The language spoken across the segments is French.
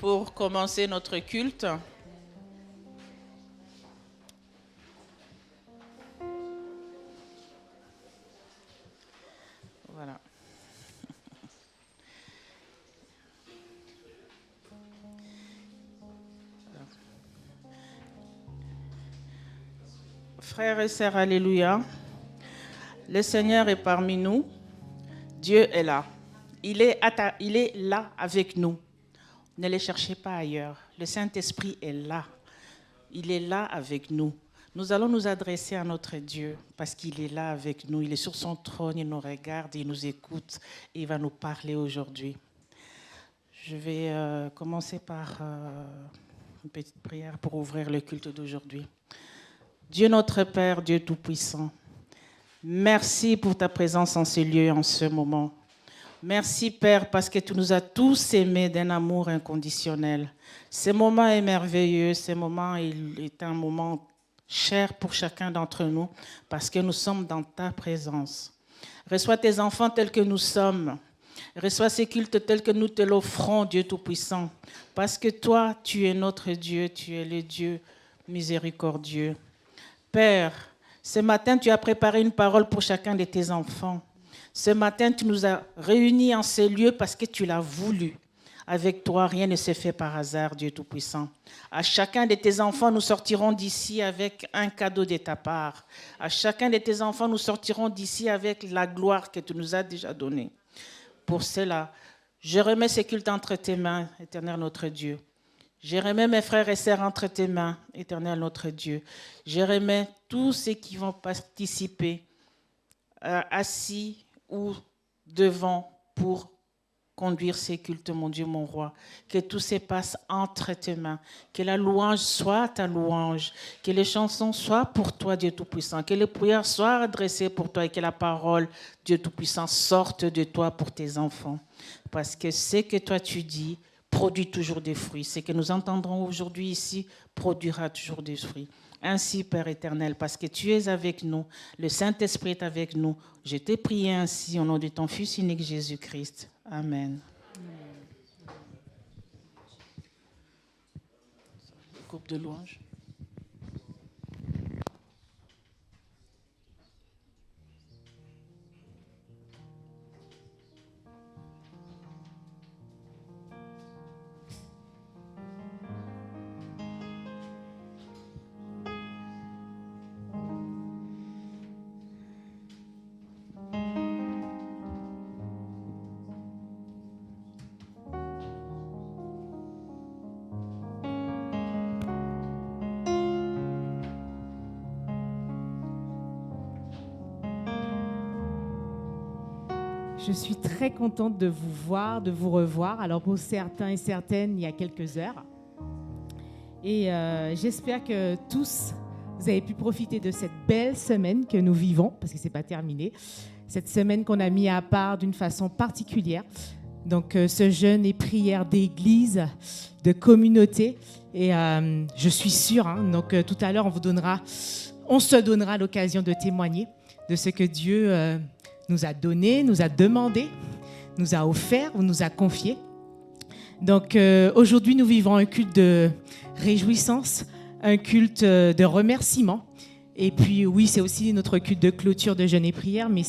pour commencer notre culte. Voilà. Frères et sœurs, alléluia. Le Seigneur est parmi nous. Dieu est là. Il est là avec nous. Ne le cherchez pas ailleurs. Le Saint-Esprit est là. Il est là avec nous. Nous allons nous adresser à notre Dieu parce qu'il est là avec nous. Il est sur son trône, il nous regarde, il nous écoute et il va nous parler aujourd'hui. Je vais commencer par une petite prière pour ouvrir le culte d'aujourd'hui. Dieu notre Père, Dieu Tout-Puissant, merci pour ta présence en ce lieu, en ce moment. Merci Père parce que tu nous as tous aimés d'un amour inconditionnel. Ce moment est merveilleux, ce moment est un moment cher pour chacun d'entre nous parce que nous sommes dans ta présence. Reçois tes enfants tels que nous sommes. Reçois ces cultes tels que nous te l'offrons, Dieu Tout-Puissant. Parce que toi, tu es notre Dieu, tu es le Dieu miséricordieux. Père, ce matin, tu as préparé une parole pour chacun de tes enfants. Ce matin, tu nous as réunis en ce lieu parce que tu l'as voulu. Avec toi, rien ne se fait par hasard, Dieu Tout-Puissant. À chacun de tes enfants, nous sortirons d'ici avec un cadeau de ta part. À chacun de tes enfants, nous sortirons d'ici avec la gloire que tu nous as déjà donnée. Pour cela, je remets ce culte entre tes mains, éternel notre Dieu. Je remets mes frères et sœurs entre tes mains, éternel notre Dieu. Je remets tous ceux qui vont participer, assis ou devant, pour conduire ces cultes, mon Dieu, mon roi. Que tout se passe entre tes mains. Que la louange soit ta louange. Que les chansons soient pour toi, Dieu Tout-Puissant. Que les prières soient adressées pour toi et que la parole, Dieu Tout-Puissant, sorte de toi pour tes enfants. Parce que ce que toi tu dis produit toujours des fruits. Ce que nous entendrons aujourd'hui ici produira toujours des fruits. Ainsi, Père éternel, parce que tu es avec nous, le Saint-Esprit est avec nous, je t'ai prié ainsi au nom de ton Fils unique Jésus-Christ. Amen. Groupe de louanges. Je suis très contente de vous voir, de vous revoir. Alors pour certains et certaines, il y a quelques heures. Et j'espère que tous, vous avez pu profiter de cette belle semaine que nous vivons, parce que ce n'est pas terminé. Cette semaine qu'on a mis à part d'une façon particulière. Donc ce jeûne et prière d'église, de communauté. Et je suis sûre, donc tout à l'heure, on se donnera l'occasion de témoigner de ce que Dieu nous a donné, nous a demandé, nous a offert ou nous a confié. Donc aujourd'hui, nous vivons un culte de réjouissance, un culte de remerciement. Et puis oui, c'est aussi notre culte de clôture de jeûne et prière, mais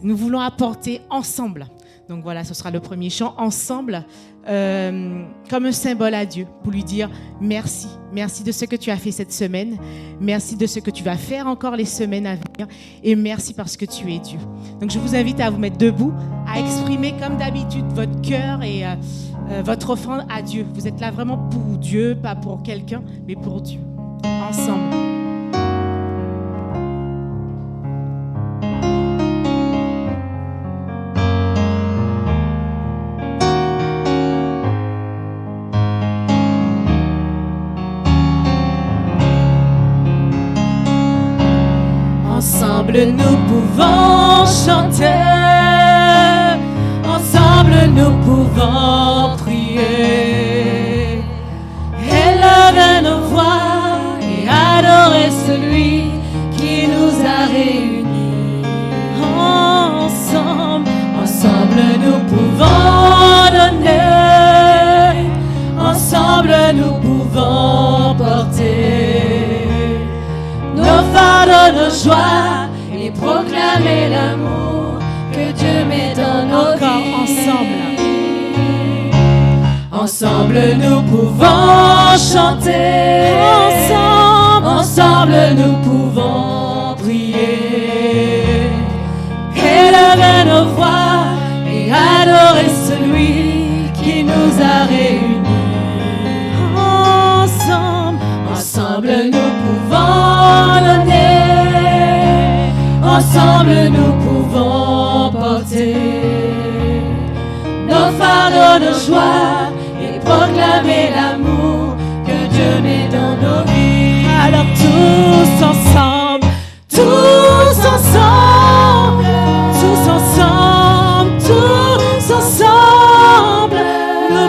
nous voulons apporter ensemble. Donc voilà, ce sera le premier chant, ensemble, comme un symbole à Dieu, pour lui dire merci. Merci de ce que tu as fait cette semaine. Merci de ce que tu vas faire encore les semaines à venir. Et merci parce que tu es Dieu. Donc je vous invite à vous mettre debout, à exprimer comme d'habitude votre cœur et votre offrande à Dieu. Vous êtes là vraiment pour Dieu, pas pour quelqu'un, mais pour Dieu. Ensemble. Ensemble nous pouvons chanter, ensemble nous pouvons prier, élever nos voix et adorer celui qui nous a réunis. Ensemble nous pouvons donner proclamer l'amour que Dieu met dans nos vies. Encore ensemble. Ensemble nous pouvons chanter. Ensemble nous pouvons prier. Élever nos voix et adorer celui qui nous a réunis. Ensemble nous pouvons donner. Ensemble nous pouvons porter nos fardeaux, nos joies et proclamer l'amour que Dieu met dans nos vies. Alors tous ensemble, Tous ensemble, tous ensemble, tous ensemble, nous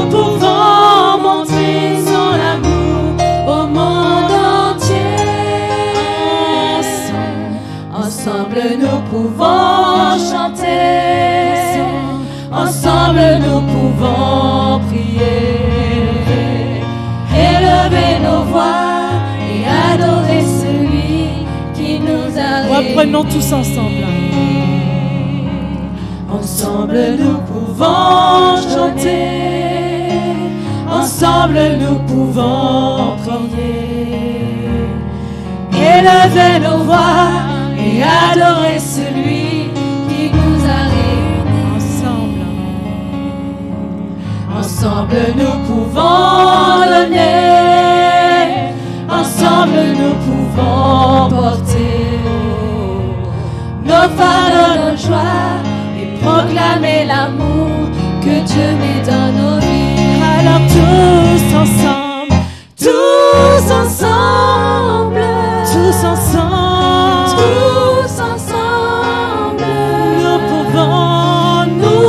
pouvons montrer son amour au monde entier. Ensemble nous pouvons chanter. Ensemble nous pouvons prier. Élever nos voix et adorer celui qui nous a réunis. reprenons tous ensemble. Ensemble nous pouvons chanter. Ensemble nous pouvons prier. Élever nos voix et adorer celui qui nous a réunis. Ensemble nous pouvons donner. Ensemble nous pouvons porter nos fardeaux, nos joies et proclamer l'amour que Dieu met dans nos vies. Alors tous ensemble, Tous ensemble, tous ensemble, tous ensemble, nous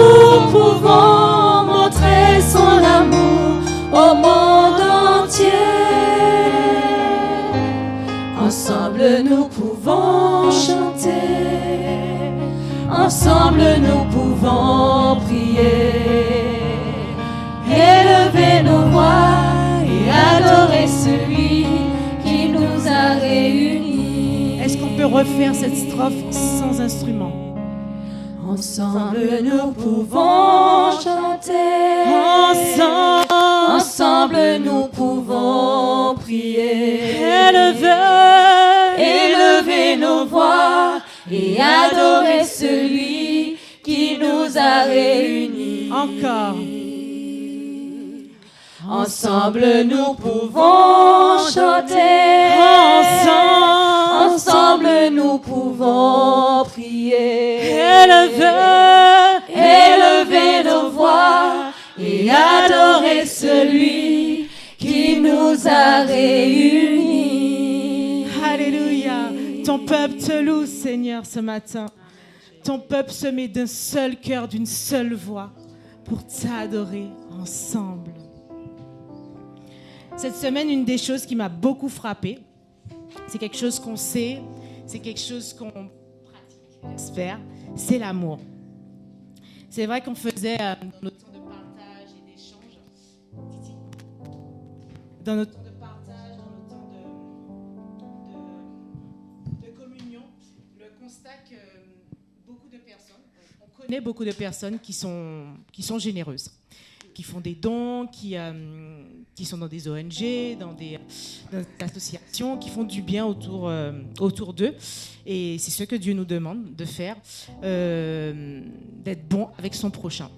pouvons montrer son amour au monde entier. Ensemble nous pouvons chanter. Ensemble nous pouvons prier. Élever nos voix et adorer celui qui nous a réunis. Est-ce qu'on peut refaire cette strophe sans instrument? Ensemble nous pouvons chanter. Ensemble nous pouvons prier. Élever nos voix et adorer celui qui nous a réunis. Encore. Ensemble nous pouvons chanter. Ensemble nous pouvons prier. Élever nos voix et adorer celui qui nous a réunis. Alléluia. Ton peuple te loue, Seigneur, ce matin. Ton peuple se met d'un seul cœur, d'une seule voix pour t'adorer ensemble. Cette semaine, une des choses qui m'a beaucoup frappée, c'est quelque chose qu'on sait, c'est quelque chose qu'on pratique, j'espère, c'est l'amour. C'est vrai qu'on faisait dans notre temps de partage et d'échange, dans notre temps de partage, dans notre temps de communion, le constat que beaucoup de personnes, on connaît beaucoup de personnes qui sont généreuses, qui font des dons, qui sont dans des ONG, dans des associations, qui font du bien autour d'eux. Et c'est ce que Dieu nous demande de faire, d'être bon avec son prochain.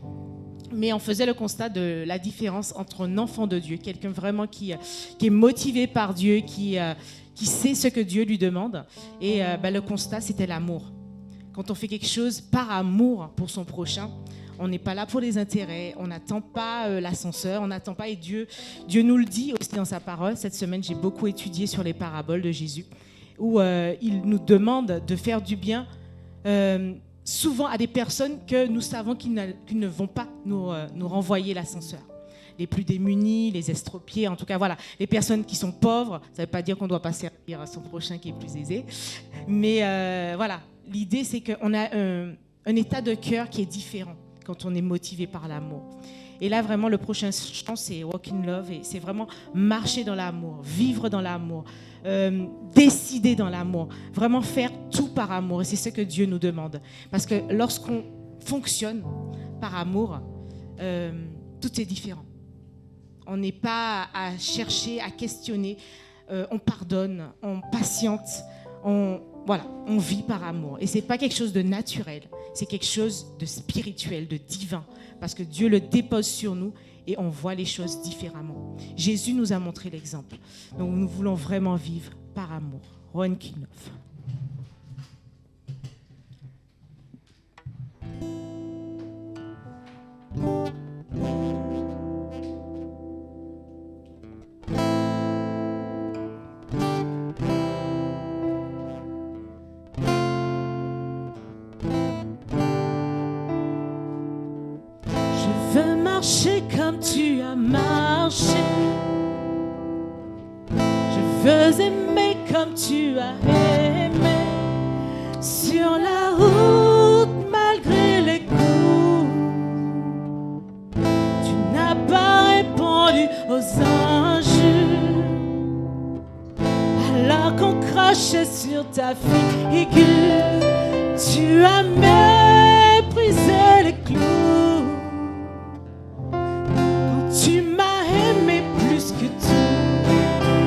Mais on faisait le constat de la différence entre un enfant de Dieu, quelqu'un vraiment qui est motivé par Dieu, qui sait ce que Dieu lui demande. Et le constat, c'était l'amour. Quand on fait quelque chose par amour pour son prochain, on n'est pas là pour les intérêts, on n'attend pas l'ascenseur, on n'attend pas, et Dieu nous le dit aussi dans sa parole. Cette semaine, j'ai beaucoup étudié sur les paraboles de Jésus, où il nous demande de faire du bien souvent à des personnes que nous savons qu'ils ne vont pas nous renvoyer l'ascenseur. Les plus démunis, les estropiés, en tout cas, voilà. Les personnes qui sont pauvres, ça ne veut pas dire qu'on ne doit pas servir à son prochain qui est plus aisé. Mais voilà, l'idée, c'est qu'on a un état de cœur qui est différent quand on est motivé par l'amour. Et là, vraiment, le prochain chant, c'est Walk in Love. Et c'est vraiment marcher dans l'amour, vivre dans l'amour, décider dans l'amour, vraiment faire tout par amour. Et c'est ce que Dieu nous demande. Parce que lorsqu'on fonctionne par amour, tout est différent. On n'est pas à chercher, à questionner. On pardonne, on patiente, on vit par amour. Et ce n'est pas quelque chose de naturel, c'est quelque chose de spirituel, de divin. Parce que Dieu le dépose sur nous et on voit les choses différemment. Jésus nous a montré l'exemple. Donc nous voulons vraiment vivre par amour. Rowan Kinlof. Marcher comme tu as marché. Je veux aimer comme tu as aimé. Sur la route malgré les coups, tu n'as pas répondu aux injures. Alors qu'on crachait sur ta figure, tu as méprisé les clous.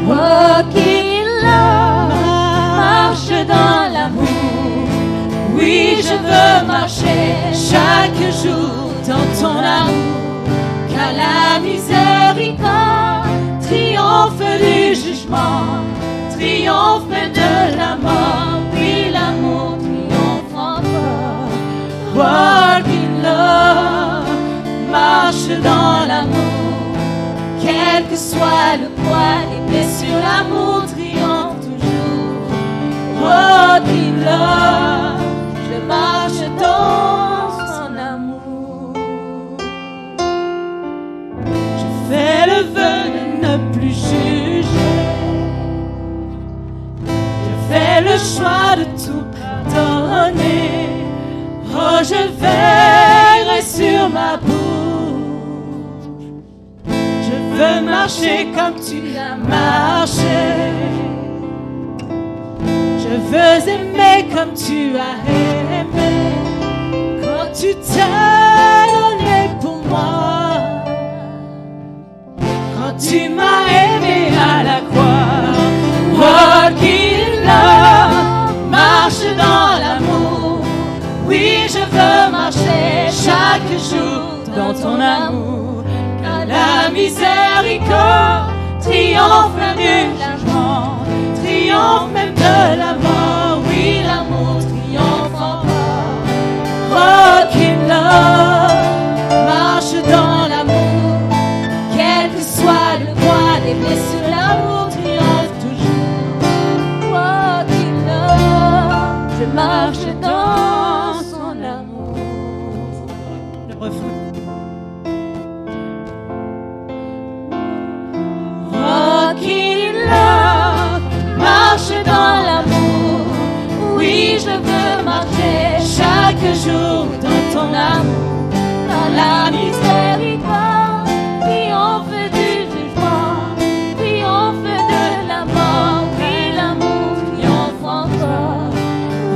Walk in love, marche dans l'amour. Oui, je veux marcher chaque jour dans ton amour. Car la miséricorde triomphe du jugement, triomphe de la mort. Oui, l'amour triomphe encore. Walk in love, marche dans l'amour. Quel que soit le poids des blessures, l'amour triomphe toujours. Walk in love, je marche dans son amour. Je fais le vœu de ne plus juger. Je fais le choix de tout pardonner. Oh, je veillerai sur ma bouche. Je veux marcher comme tu as marché. Je veux aimer comme tu as aimé. Quand tu t'es donné pour moi, quand tu m'as aimé à la croix. Walk in love, marche dans l'amour. Oui, je veux marcher chaque jour dans ton amour. La miséricorde triomphe du jugement, triomphe même de la mort. Oui, l'amour triomphe encore. Walk in love, marche dans l'amour. Quel que soit le poids des blessures, l'amour triomphe toujours. Walk in love, je marche dans son amour. Le refrain. Walk in love, marche dans l'amour. Oui, je veux marcher chaque jour dans ton amour. Dans la miséricorde, triomphe du jugement, triomphe de la mort. Oui, l'amour triomphe encore.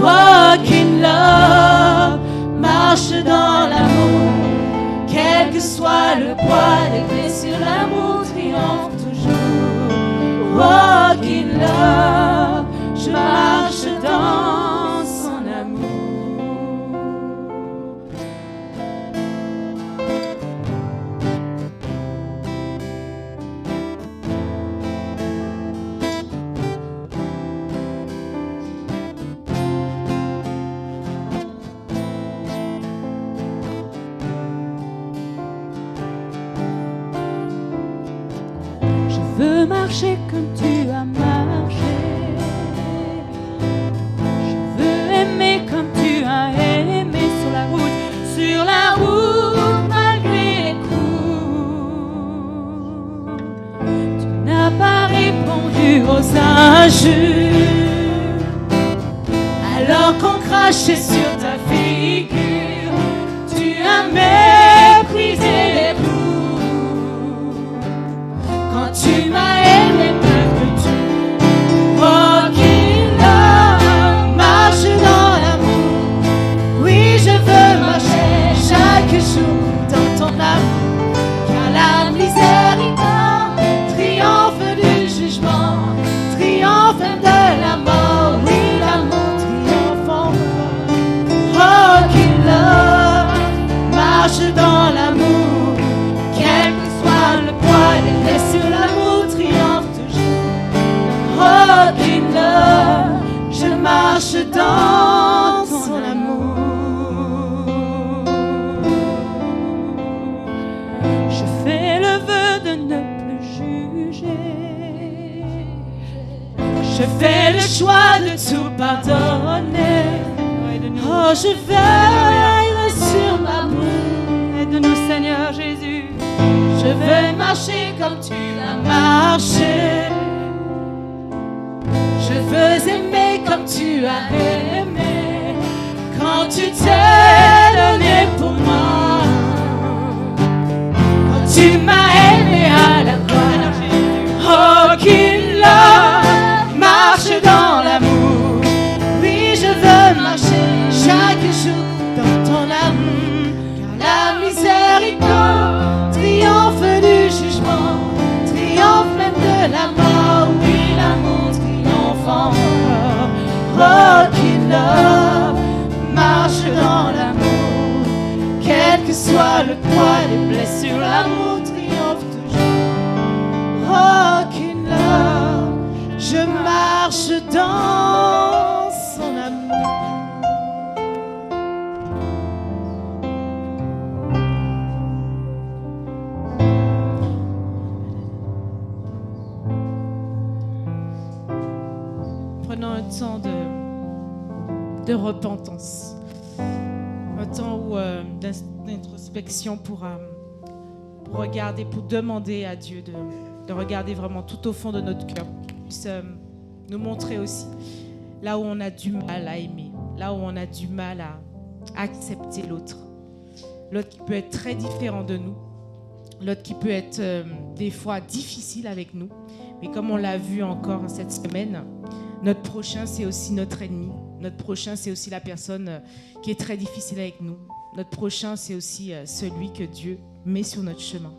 Walk in love, marche dans l'amour. Quel que soit le poids des blessures, l'amour triomphe toujours. Walk in love, je marche dans son amour. Je veux marcher comme tu as marché. Je veux aimer comme tu as aimé sur la route malgré les coups. Tu n'as pas répondu aux injures, alors qu'on crachait sur ta figure. Tu as méprisé les coups. Quand tu m'as aimé plus que tout, oh qu'il marche dans l'amour. Oui, je veux marcher chaque jour dans ton amour, car la miséricorde triomphe du jugement, triomphe de la mort. Oui, l'amour triomphe encore. Oh, qu'il marche dans l'amour, quel que soit le poids des blessures, l'amour triomphe toujours. Oh, qu'il je marche dans son amour. Je fais le vœu de ne plus juger. Je fais le choix de tout pardonner. Oh, je veille sur l'amour. Aide-nous, Seigneur Jésus. Je veux marcher comme tu l'as marché. Je veux aimer comme tu as aimé. Quand tu t'es donné pour moi. Quand tu m'as aimé à la croix. Oh, qu'il marche dans l'amour. Oui, je veux marcher chaque jour dans ton amour. Car la miséricorde triomphe du jugement, triomphe même de la mort. Oui, l'amour triomphe encore. Oh, qu'il marche dans l'amour. Quel que soit le poids des blessures, l'amour triomphe toujours. Oh, qu'il je marche dans son amour. Prenons un temps de repentance, un temps d'introspection pour regarder, pour demander à Dieu de regarder vraiment tout au fond de notre cœur, qu'il puisse nous montrer aussi là où on a du mal à aimer, là où on a du mal à accepter l'autre qui peut être très différent de nous, l'autre qui peut être des fois difficile avec nous, mais comme on l'a vu encore cette semaine, notre prochain c'est aussi notre ennemi, notre prochain c'est aussi la personne qui est très difficile avec nous, notre prochain c'est aussi celui que Dieu met sur notre chemin.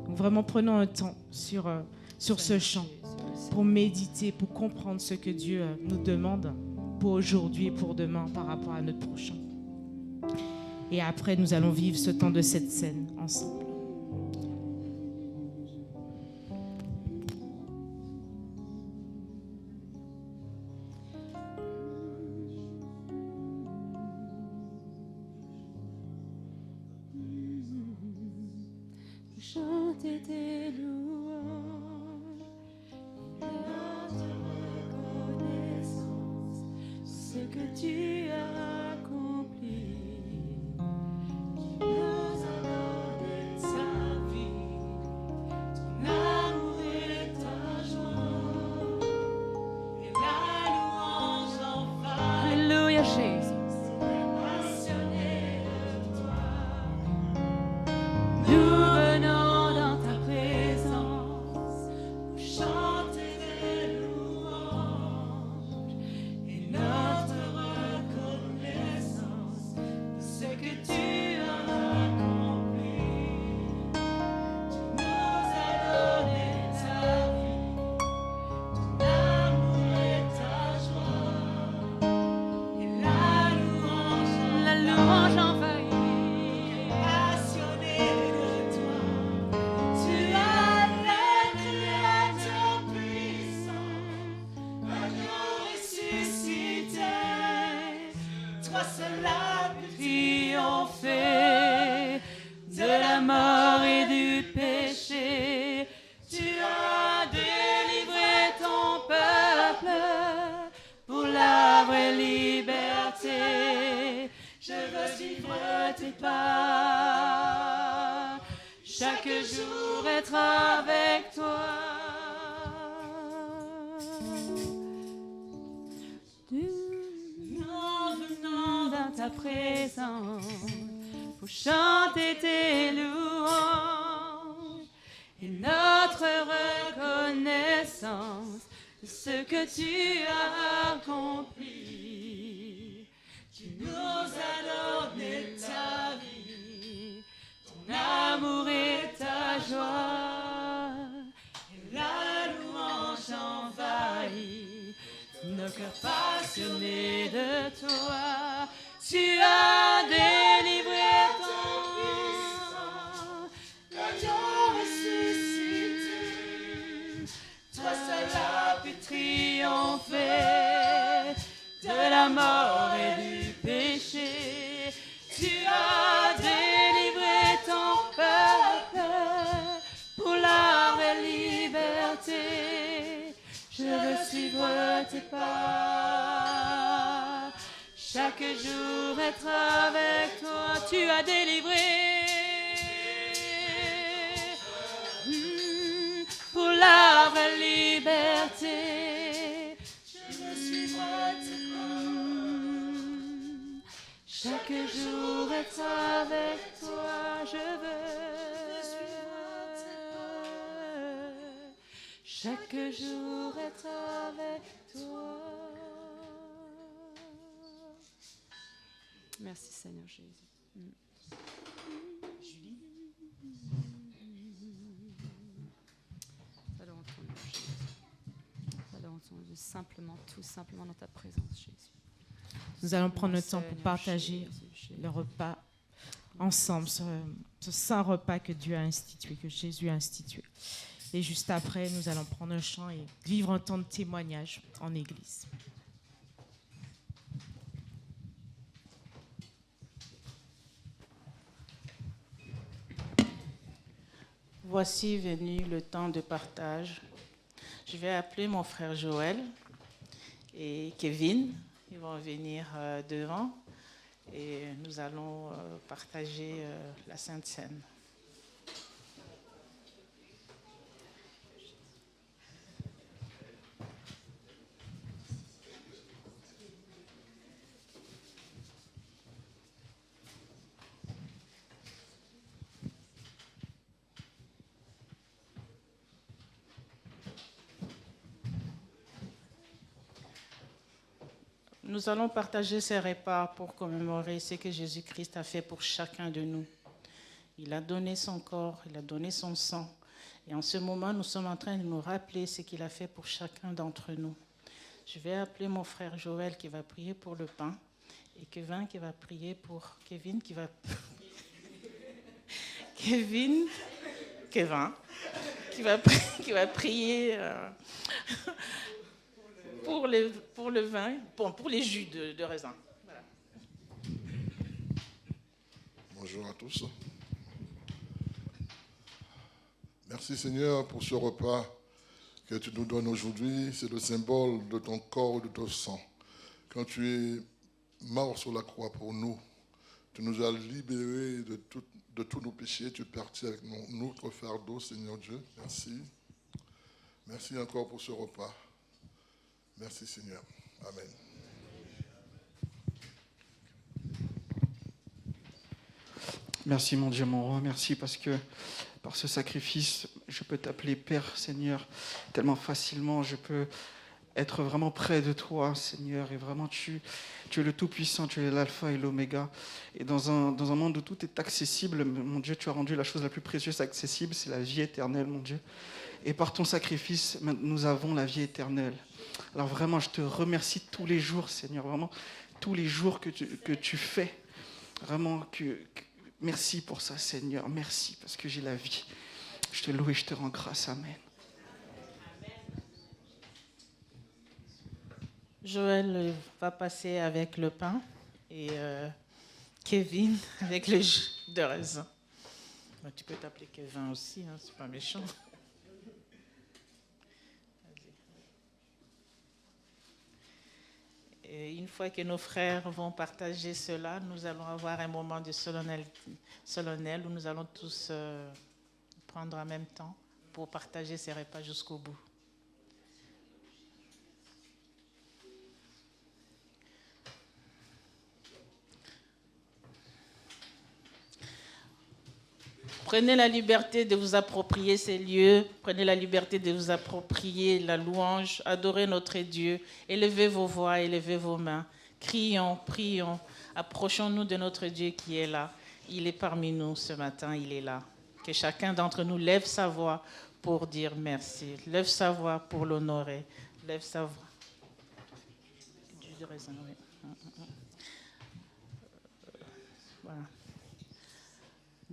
Donc vraiment prenons un temps sur ce champ pour méditer, pour comprendre ce que Dieu nous demande pour aujourd'hui et pour demain par rapport à notre prochain. Et après, nous allons vivre ce temps de cette scène ensemble. Chanter tes louanges, notre reconnaissance, ce que tu as accompli. Tu nous as donné ta vie, ton amour et ta joie, et la louange envahit. Alléluia, Jésus. Chaque jour être avec toi. Nous venons dans ta présence pour chanter tes louanges et notre reconnaissance de ce que tu as accompli. Tu nous as donné ta vie, ton amour et ta joie, et la louange envahit nos cœurs passionnés de toi. Tu as délivré ton l'agneau ressuscité. Toi seul as pu triompher de la mort et du péché. Tu as délivré ton peuple pour la vraie liberté. Je veux suivre tes pas, chaque jour être avec toi. Tu as délivré pour la vraie liberté. Je veux suivre tes pas, chaque jour être avec toi. Je veux suivre tes pas, chaque jour être avec toi. Merci Seigneur Jésus. Julie. Nous allons entendre Jésus. Nous allons entendre simplement, tout simplement dans ta présence Jésus. Nous allons prendre le temps pour Seigneur partager Jésus. le repas ensemble, ce saint repas que Dieu a institué, que Jésus a institué. Et juste après, nous allons prendre un chant et vivre un temps de témoignage en église. Voici venu le temps de partage. Je vais appeler mon frère Joël et Kevin. Ils vont venir devant et nous allons partager la Sainte Seine. Nous allons partager ces repas pour commémorer ce que Jésus-Christ a fait pour chacun de nous. Il a donné son corps, il a donné son sang. Et en ce moment, nous sommes en train de nous rappeler ce qu'il a fait pour chacun d'entre nous. Je vais appeler mon frère Joël qui va prier pour le pain et Kevin qui va prier pour Kevin qui va prier pour le vin, pour les jus de raisin. Voilà. Bonjour à tous. Merci Seigneur pour ce repas que tu nous donnes aujourd'hui. C'est le symbole de ton corps et de ton sang. Quand tu es mort sur la croix pour nous, tu nous as libérés de tous nos péchés. Tu es parti avec notre fardeau, Seigneur Dieu. Merci. Merci encore pour ce repas. Merci Seigneur. Amen. Merci mon Dieu, mon roi. Merci parce que par ce sacrifice, je peux t'appeler Père, Seigneur, tellement facilement. Je peux être vraiment près de toi, Seigneur. Et vraiment, tu es le Tout-Puissant, tu es l'Alpha et l'Oméga. Et dans un monde où tout est accessible, mon Dieu, tu as rendu la chose la plus précieuse accessible, c'est la vie éternelle, mon Dieu. Et par ton sacrifice, nous avons la vie éternelle. Alors vraiment, je te remercie tous les jours, Seigneur, vraiment, tous les jours que tu fais. Vraiment, merci pour ça, Seigneur. Merci, parce que j'ai la vie. Je te loue et je te rends grâce. Amen. Joël va passer avec le pain et Kevin avec le jus de raisin. Tu peux t'appeler Kevin aussi, hein, c'est pas méchant. Et une fois que nos frères vont partager cela, nous allons avoir un moment de solennel où nous allons tous prendre en même temps pour partager ces repas jusqu'au bout. Prenez la liberté de vous approprier ces lieux. Prenez la liberté de vous approprier la louange. Adorez notre Dieu. Élevez vos voix, élevez vos mains. Crions, prions. Approchons-nous de notre Dieu qui est là. Il est parmi nous ce matin, il est là. Que chacun d'entre nous lève sa voix pour dire merci. Lève sa voix pour l'honorer. Lève sa voix. Voilà.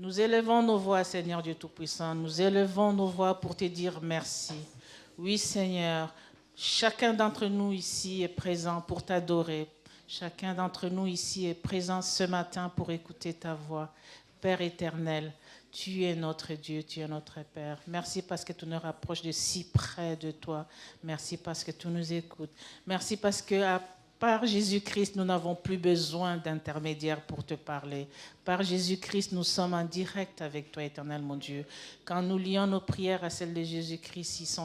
Nous élevons nos voix, Seigneur Dieu Tout-Puissant. Nous élevons nos voix pour te dire merci. Oui, Seigneur, chacun d'entre nous ici est présent pour t'adorer. Chacun d'entre nous ici est présent ce matin pour écouter ta voix. Père éternel, tu es notre Dieu, tu es notre Père. Merci parce que tu nous rapproches de si près de toi. Merci parce que tu nous écoutes. Merci parce que par Jésus-Christ, nous n'avons plus besoin d'intermédiaire pour te parler. Par Jésus-Christ, nous sommes en direct avec toi, éternel mon Dieu. Quand nous lions nos prières à celles de Jésus-Christ,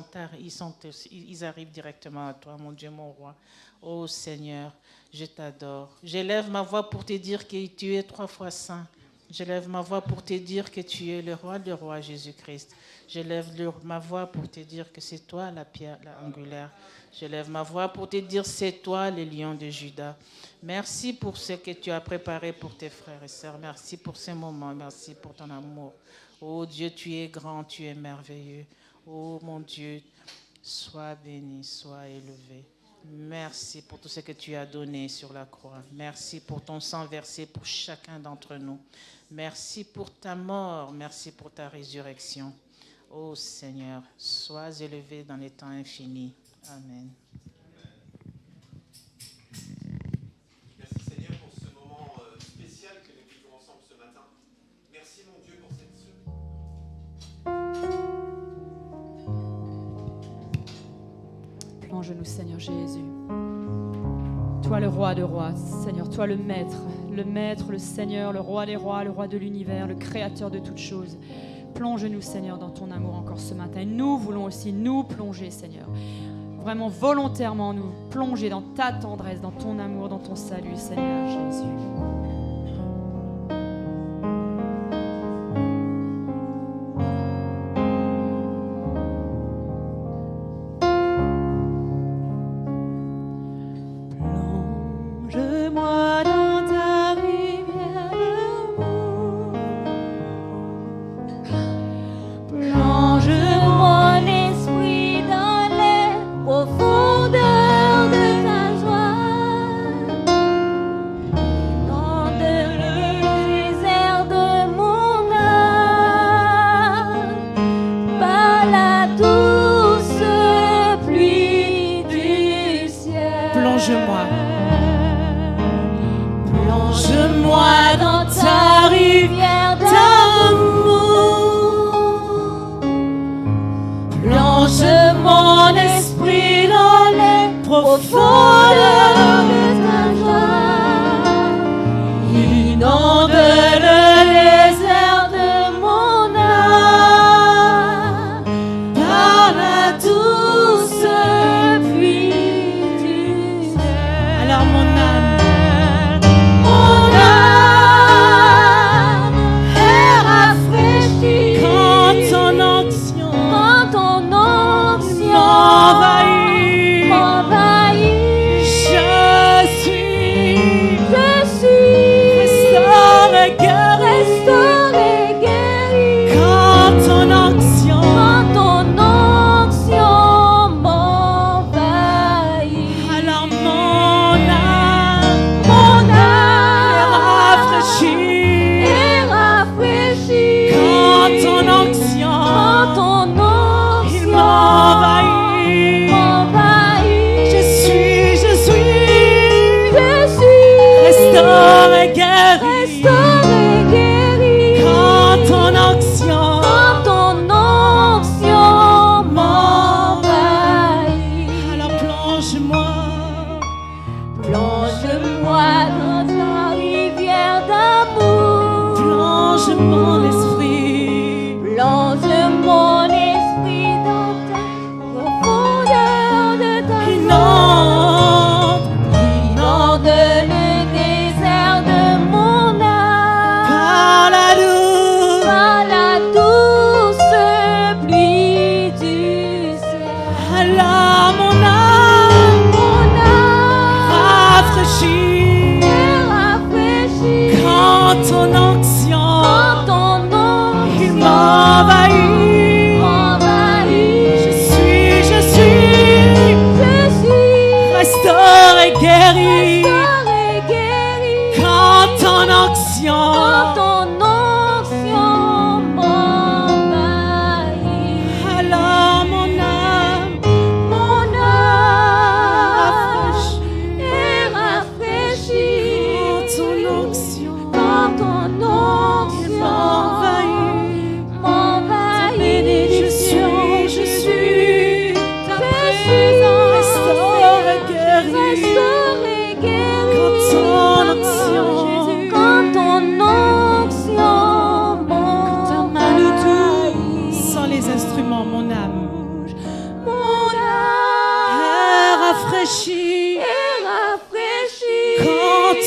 ils arrivent directement à toi, mon Dieu, mon roi. Oh Seigneur, je t'adore. J'élève ma voix pour te dire que tu es 3 fois saint. J'élève ma voix pour te dire que tu es le roi des rois, Jésus-Christ. J'élève ma voix pour te dire que c'est toi la pierre angulaire. J'élève ma voix pour te dire c'est toi le lion de Juda. Merci pour ce que tu as préparé pour tes frères et sœurs. Merci pour ces moments. Merci pour ton amour. Oh Dieu, tu es grand, tu es merveilleux. Oh mon Dieu, sois béni, sois élevé. Merci pour tout ce que tu as donné sur la croix. Merci pour ton sang versé pour chacun d'entre nous. Merci pour ta mort. Merci pour ta résurrection. Ô Seigneur, sois élevé dans les temps infinis. Amen. Merci Seigneur pour ce moment spécial que nous vivons ensemble ce matin. Merci mon Dieu pour cette semaine. Plonge-nous Seigneur Jésus. Toi le roi de rois, Seigneur, toi le maître, le Seigneur, le roi des rois, le roi de l'univers, le créateur de toutes choses. Plonge-nous Seigneur dans ton amour encore ce matin. Et nous voulons aussi nous plonger Seigneur. Vraiment volontairement nous plonger dans ta tendresse, dans ton amour, dans ton salut Seigneur Jésus. Plonge-moi dans ta rivière d'amour. Plonge mon esprit dans les profondeurs de ta joie. Inonde le désert de mon âme par la douce pluie du ciel. Alors mon âme est rafraîchie quand ton onction m'envahit. Je suis restauré, guéri quand ton onction m'envahit. Alors mon âme est rafraîchie quand ton onction il m'envahit. Je suis restauré, guéri quand ton onction m'envahit. Alors plonge-moi dans ta rivière d'amour. Plonge mon esprit dans ta profondeur de ta inonde le désert de mon âme par la douce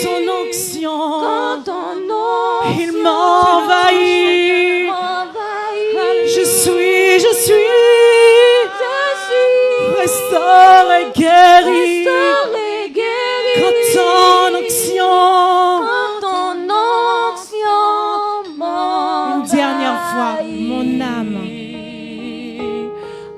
ton onction, quand ton il onction m'envahit. m'envahit. Je suis Je suis restauré, guéri. restauré, guéri. Quand ton onction, Quand ton onction m'envahit. une dernière fois, mon âme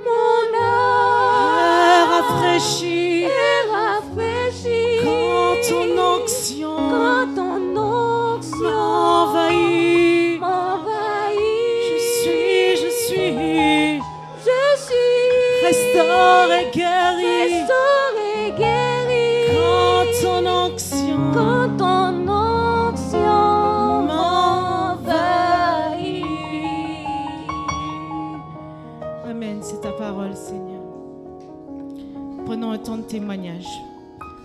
Mon âme rafraîchie. est rafraîchie. Quand ton onction Quand ton onction m'envahit. m'envahit. Je suis Je suis restauré, guéri. restauré, guéri. Quand ton onction Quand ton onction m'envahit. Amen, c'est ta parole, Seigneur. Prenons un temps de témoignage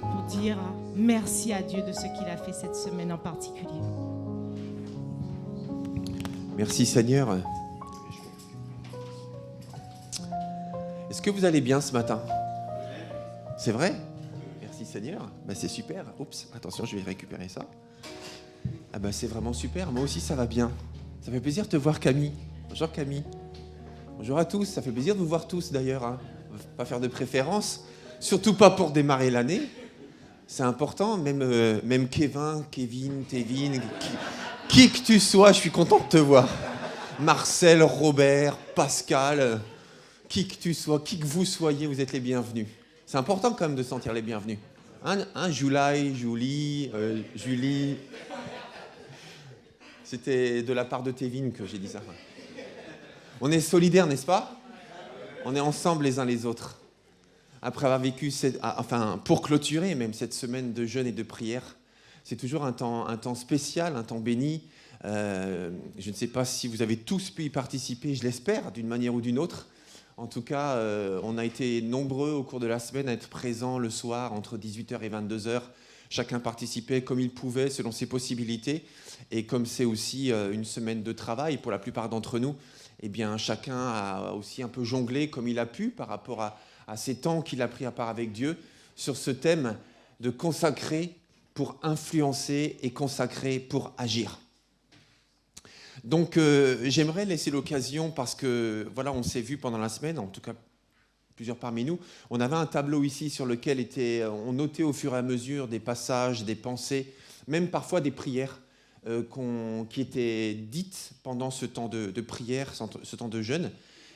pour dire merci à Dieu de ce qu'il a fait cette semaine en particulier. Merci Seigneur. Est-ce que vous allez bien ce matin? C'est vrai? Merci Seigneur. Ben, c'est super. Oups, attention, je vais récupérer ça. Ah ben, c'est vraiment super. Moi aussi, ça va bien. Ça fait plaisir de te voir, Camille. Bonjour Camille. Bonjour à tous. Ça fait plaisir de vous voir tous d'ailleurs. Hein. On va pas faire de préférence. Surtout pas pour démarrer l'année. C'est important. Même Kevin, Tévin, qui que tu sois, je suis content de te voir. Marcel, Robert, Pascal, qui que tu sois, qui que vous soyez, vous êtes les bienvenus. C'est important quand même de sentir les bienvenus. Hein, Julie. C'était de la part de Tévin que j'ai dit ça. On est solidaires, n'est-ce pas? On est ensemble les uns les autres. Après avoir vécu, pour clôturer même cette semaine de jeûne et de prière, c'est toujours un temps spécial, un temps béni. Je ne sais pas si vous avez tous pu y participer, je l'espère, d'une manière ou d'une autre. En tout cas, on a été nombreux au cours de la semaine à être présents le soir entre 18h et 22h. Chacun participait comme il pouvait, selon ses possibilités. Et comme c'est aussi une semaine de travail pour la plupart d'entre nous, eh bien, chacun a aussi un peu jonglé comme il a pu par rapport à ces temps qu'il a pris à part avec Dieu sur ce thème de consacrer pour influencer et consacrer pour agir. Donc j'aimerais laisser l'occasion, parce que voilà, on s'est vu pendant la semaine, en tout cas plusieurs parmi nous, on avait un tableau ici sur lequel on notait au fur et à mesure des passages, des pensées, même parfois des prières qui étaient dites pendant ce temps de prière, ce temps de jeûne,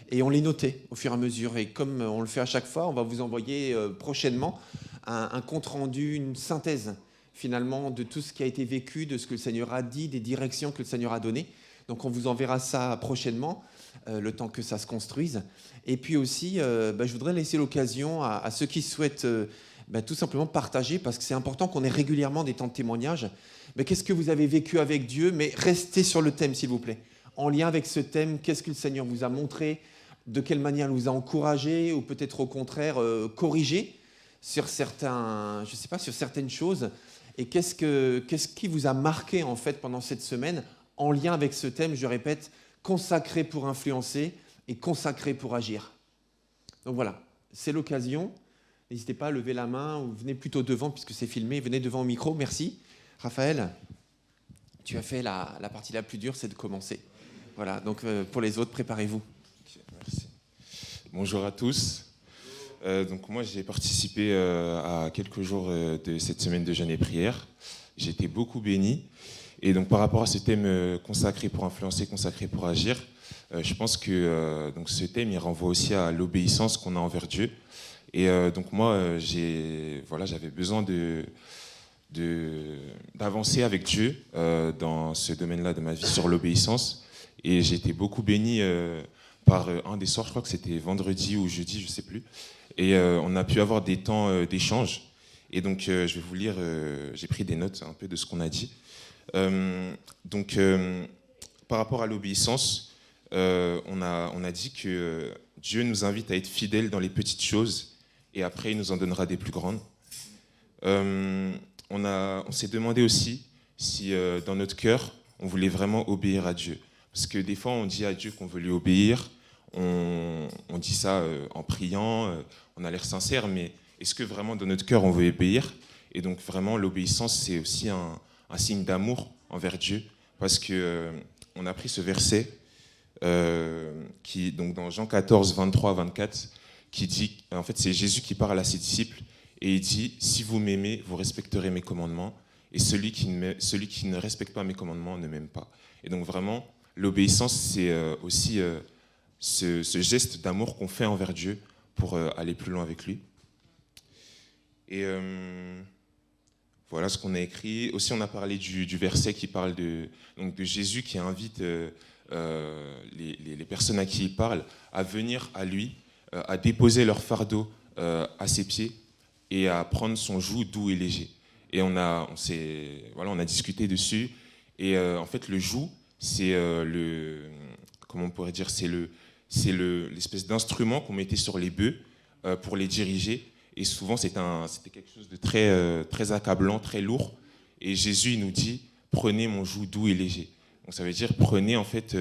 et on les notait au fur et à mesure. Et comme on le fait à chaque fois, on va vous envoyer prochainement un compte-rendu, une synthèse finalement de tout ce qui a été vécu, de ce que le Seigneur a dit, des directions que le Seigneur a données. Donc on vous enverra ça prochainement, le temps que ça se construise. Et puis aussi, je voudrais laisser l'occasion à ceux qui souhaitent tout simplement partager, parce que c'est important qu'on ait régulièrement des temps de témoignage. Qu'est-ce que vous avez vécu avec Dieu? Mais restez sur le thème, s'il vous plaît. En lien avec ce thème, qu'est-ce que le Seigneur vous a montré? De quelle manière il vous a encouragé, ou peut-être au contraire corrigé sur certaines choses? Et qu'est-ce qui vous a marqué en fait pendant cette semaine en lien avec ce thème, je répète, consacré pour influencer et consacré pour agir. Donc voilà, c'est l'occasion. N'hésitez pas à lever la main ou venez plutôt devant puisque c'est filmé. Venez devant au micro, merci. Raphaël, tu as fait la partie la plus dure, c'est de commencer. Voilà, donc pour les autres, préparez-vous. Merci. Bonjour à tous. Donc moi, j'ai participé à quelques jours de cette semaine de jeûne et prière. J'ai été beaucoup béni. Et donc par rapport à ce thème consacré pour influencer, consacré pour agir, je pense que donc ce thème il renvoie aussi à l'obéissance qu'on a envers Dieu. Et donc moi, j'avais besoin d'avancer avec Dieu dans ce domaine-là de ma vie sur l'obéissance. Et j'ai été beaucoup béni par un des soirs, je crois que c'était vendredi ou jeudi, je ne sais plus. Et on a pu avoir des temps d'échange. Et donc je vais vous lire, j'ai pris des notes un peu de ce qu'on a dit. Par rapport à l'obéissance, on a dit que Dieu nous invite à être fidèles dans les petites choses et après il nous en donnera des plus grandes. On s'est demandé aussi si dans notre cœur on voulait vraiment obéir à Dieu, parce que des fois on dit à Dieu qu'on veut lui obéir, on dit ça en priant, on a l'air sincère, mais est-ce que vraiment dans notre cœur on veut obéir? Et donc vraiment, l'obéissance, c'est aussi un signe d'amour envers Dieu, parce que on a pris ce verset qui, donc dans Jean 14, 23, 24, qui dit, en fait, c'est Jésus qui parle à ses disciples, et il dit, si vous m'aimez, vous respecterez mes commandements, et celui qui ne respecte pas mes commandements ne m'aime pas. Et donc vraiment, l'obéissance, c'est aussi ce geste d'amour qu'on fait envers Dieu pour aller plus loin avec lui. Et voilà ce qu'on a écrit. Aussi, on a parlé du verset qui parle de Jésus qui invite les personnes à qui il parle à venir à lui, à déposer leur fardeau à ses pieds et à prendre son joug doux et léger. Et on a discuté dessus. Et en fait, le joug, c'est comment on pourrait dire, c'est l'espèce d'instrument qu'on mettait sur les bœufs pour les diriger. Et souvent, c'était quelque chose de très accablant, très lourd. Et Jésus, il nous dit, prenez mon joug doux et léger. Donc ça veut dire, prenez en fait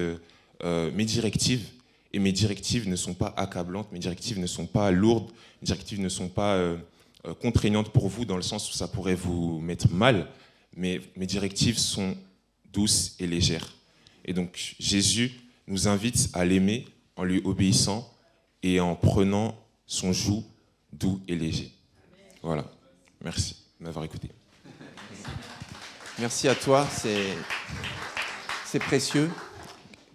mes directives. Et mes directives ne sont pas accablantes, mes directives ne sont pas lourdes, mes directives ne sont pas contraignantes pour vous, dans le sens où ça pourrait vous mettre mal. Mais mes directives sont douces et légères. Et donc, Jésus nous invite à l'aimer en lui obéissant et en prenant son joug doux et léger. Voilà. Merci de m'avoir écouté. Merci à toi, c'est précieux.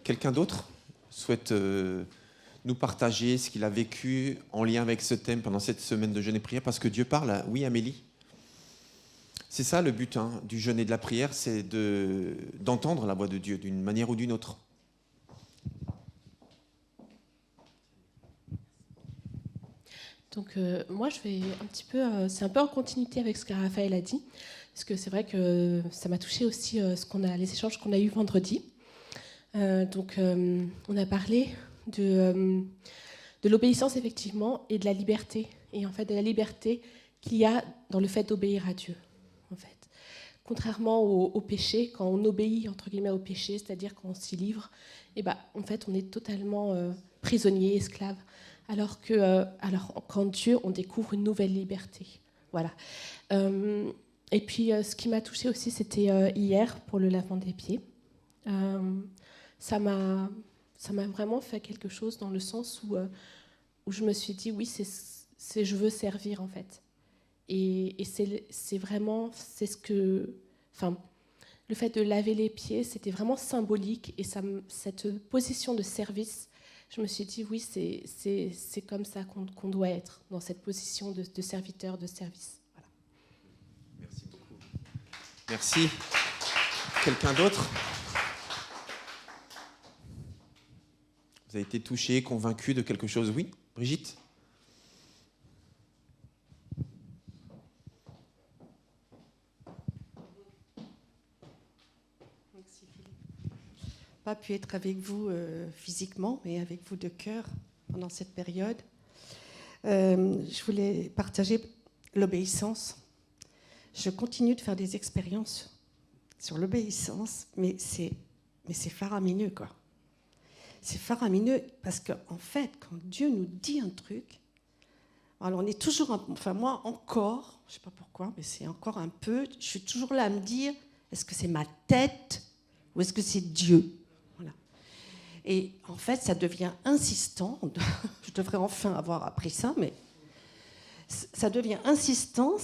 Quelqu'un d'autre souhaite nous partager ce qu'il a vécu en lien avec ce thème pendant cette semaine de jeûne et prière, parce que Dieu parle. Oui, Amélie? C'est ça le but du jeûne et de la prière, c'est d'entendre la voix de Dieu d'une manière ou d'une autre. Donc moi, je vais un petit peu, c'est un peu en continuité avec ce que Raphaël a dit, parce que c'est vrai que ça m'a touché aussi les échanges qu'on a eus vendredi. On a parlé de l'obéissance effectivement et de la liberté, et en fait de la liberté qu'il y a dans le fait d'obéir à Dieu. En fait, contrairement au péché, quand on obéit entre guillemets au péché, c'est-à-dire quand on s'y livre, en fait, on est totalement prisonnier, esclave. Alors qu'en Dieu, on découvre une nouvelle liberté. Voilà. Et puis, ce qui m'a touchée aussi, c'était hier, pour le lavement des pieds. Ça m'a vraiment fait quelque chose dans le sens où je me suis dit, oui, je veux servir, en fait. Et c'est vraiment, le fait de laver les pieds, c'était vraiment symbolique. Et cette position de service, je me suis dit, oui, c'est comme ça qu'on doit être, dans cette position de serviteur, de service. Voilà. Merci beaucoup. Merci. Quelqu'un d'autre? Vous avez été touché, convaincu de quelque chose? Oui, Brigitte? Pas pu être avec vous physiquement, mais avec vous de cœur pendant cette période. Je voulais partager l'obéissance. Je continue de faire des expériences sur l'obéissance, mais c'est faramineux, quoi. C'est faramineux parce qu'en fait, quand Dieu nous dit un truc, alors on est toujours, moi encore, je ne sais pas pourquoi, mais c'est encore un peu, je suis toujours là à me dire, est-ce que c'est ma tête ou est-ce que c'est Dieu? Et en fait, ça devient insistant. Je devrais enfin avoir appris ça, mais ça devient insistant.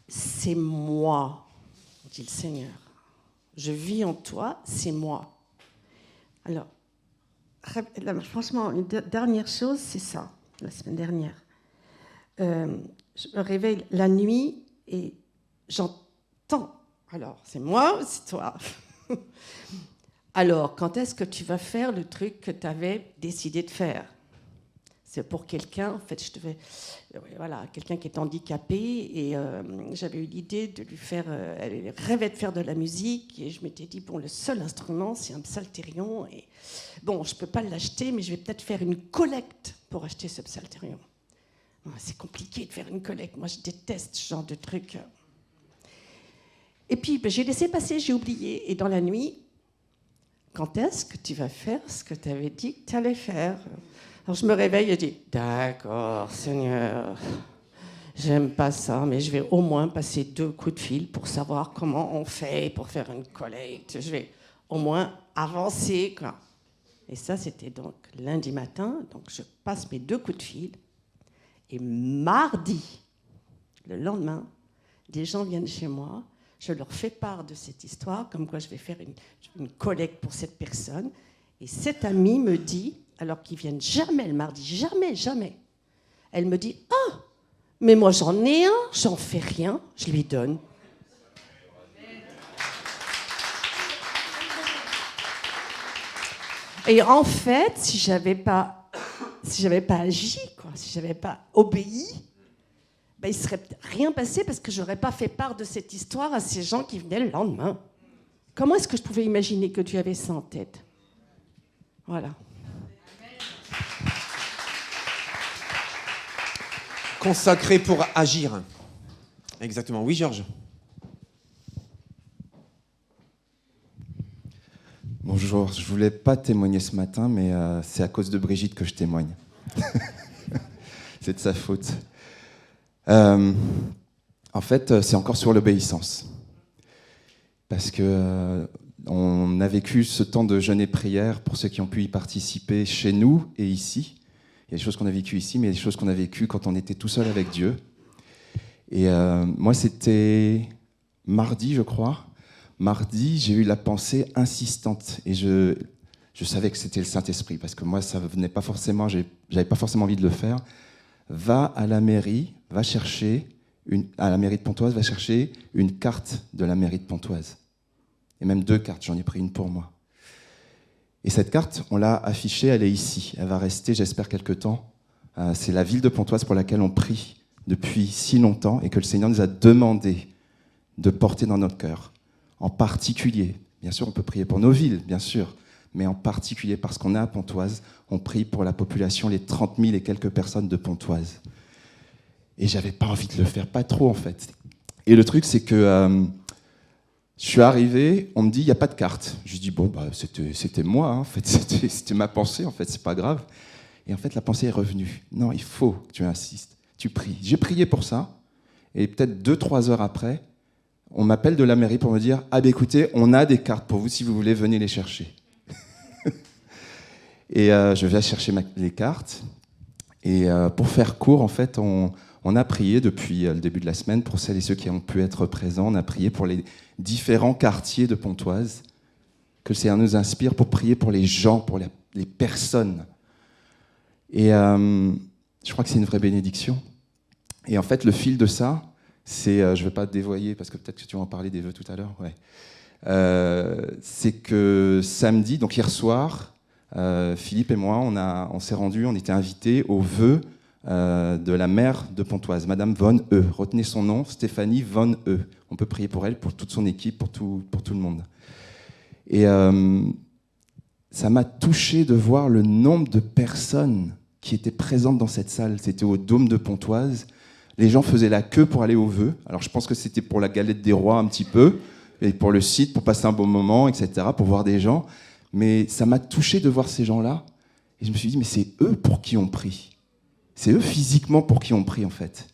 C'est moi, dit le Seigneur. Je vis en toi, c'est moi. Alors, franchement, une dernière chose, c'est ça, la semaine dernière. Je me réveille la nuit et j'entends. Alors, c'est moi ou c'est toi? Alors, quand est-ce que tu vas faire le truc que tu avais décidé de faire? C'est pour quelqu'un, en fait, quelqu'un qui est handicapé, et j'avais eu l'idée de lui faire, elle rêvait de faire de la musique, et je m'étais dit, bon, le seul instrument, c'est un psalterion, et bon, je ne peux pas l'acheter, mais je vais peut-être faire une collecte pour acheter ce psalterion. C'est compliqué de faire une collecte, moi je déteste ce genre de truc. Et puis, j'ai laissé passer, j'ai oublié, et dans la nuit, quand est-ce que tu vas faire ce que tu avais dit que tu allais faire? Alors je me réveille et je dis, d'accord, Seigneur, j'aime pas ça, mais je vais au moins passer 2 coups de fil pour savoir comment on fait pour faire une collecte. Je vais au moins avancer, quoi. Et ça, c'était donc lundi matin. Donc, je passe mes 2 coups de fil. Et mardi, le lendemain, des gens viennent chez moi. Je leur fais part de cette histoire, comme quoi je vais faire une collecte pour cette personne. Et cette amie me dit, alors qu'ils viennent jamais le mardi, jamais, elle me dit, « Ah, mais moi j'en ai un, j'en fais rien, je lui donne. » Et en fait, si j'avais pas agi, quoi, si j'avais pas obéi, ben, il serait rien passé parce que j'aurais pas fait part de cette histoire à ces gens qui venaient le lendemain. Comment est-ce que je pouvais imaginer que Dieu avait ça en tête? Voilà. Consacré pour agir. Exactement. Oui, Georges. Bonjour, je voulais pas témoigner ce matin, mais c'est à cause de Brigitte que je témoigne. C'est de sa faute. En fait, c'est encore sur l'obéissance. Parce que on a vécu ce temps de jeûne et prière, pour ceux qui ont pu y participer chez nous et ici. Il y a des choses qu'on a vécues ici, mais il y a des choses qu'on a vécues quand on était tout seul avec Dieu. Et moi, c'était mardi, je crois. Mardi, j'ai eu la pensée insistante. Et je savais que c'était le Saint-Esprit, parce que moi, ça venait pas forcément, j'avais pas forcément envie de le faire. Va à la mairie, va chercher, à la mairie de Pontoise, va chercher une carte de la mairie de Pontoise. Et même 2 cartes, j'en ai pris une pour moi. Et cette carte, on l'a affichée, elle est ici. Elle va rester, j'espère, quelque temps. C'est la ville de Pontoise pour laquelle on prie depuis si longtemps et que le Seigneur nous a demandé de porter dans notre cœur. En particulier, bien sûr, on peut prier pour nos villes, bien sûr, mais en particulier parce qu'on est à Pontoise, on prie pour la population, les 30 000 et quelques personnes de Pontoise. Et j'avais pas envie de le faire, pas trop en fait. Et le truc, c'est que je suis arrivé, on me dit, il n'y a pas de carte. Je dis, bon, bah, c'était moi, hein, en fait, c'était ma pensée, en fait, c'est pas grave. Et en fait, la pensée est revenue. Non, il faut que tu insistes, tu pries. J'ai prié pour ça, et peut-être 2-3 heures après, on m'appelle de la mairie pour me dire, ah ben écoutez, on a des cartes pour vous, si vous voulez, venez les chercher. Et je vais chercher les cartes, et pour faire court, en fait, on a prié depuis le début de la semaine, pour celles et ceux qui ont pu être présents, on a prié pour les différents quartiers de Pontoise, que le Seigneur nous inspire pour prier pour les gens, pour les personnes. Et je crois que c'est une vraie bénédiction. Et en fait, le fil de ça, c'est, je ne vais pas te dévoyer, parce que peut-être que tu vas en parler des vœux tout à l'heure, ouais. C'est que samedi, donc hier soir, Philippe et moi, on s'est rendus, on était invités aux vœux de la maire de Pontoise, Madame Von E. Retenez son nom, Stéphanie Von E. On peut prier pour elle, pour toute son équipe, pour tout le monde. Et ça m'a touché de voir le nombre de personnes qui étaient présentes dans cette salle. C'était au Dôme de Pontoise. Les gens faisaient la queue pour aller aux vœux. Alors je pense que c'était pour la galette des rois un petit peu, et pour le site, pour passer un bon moment, etc., pour voir des gens. Mais ça m'a touché de voir ces gens-là. Et je me suis dit, mais c'est eux pour qui on prie. C'est eux physiquement pour qui on prie, en fait.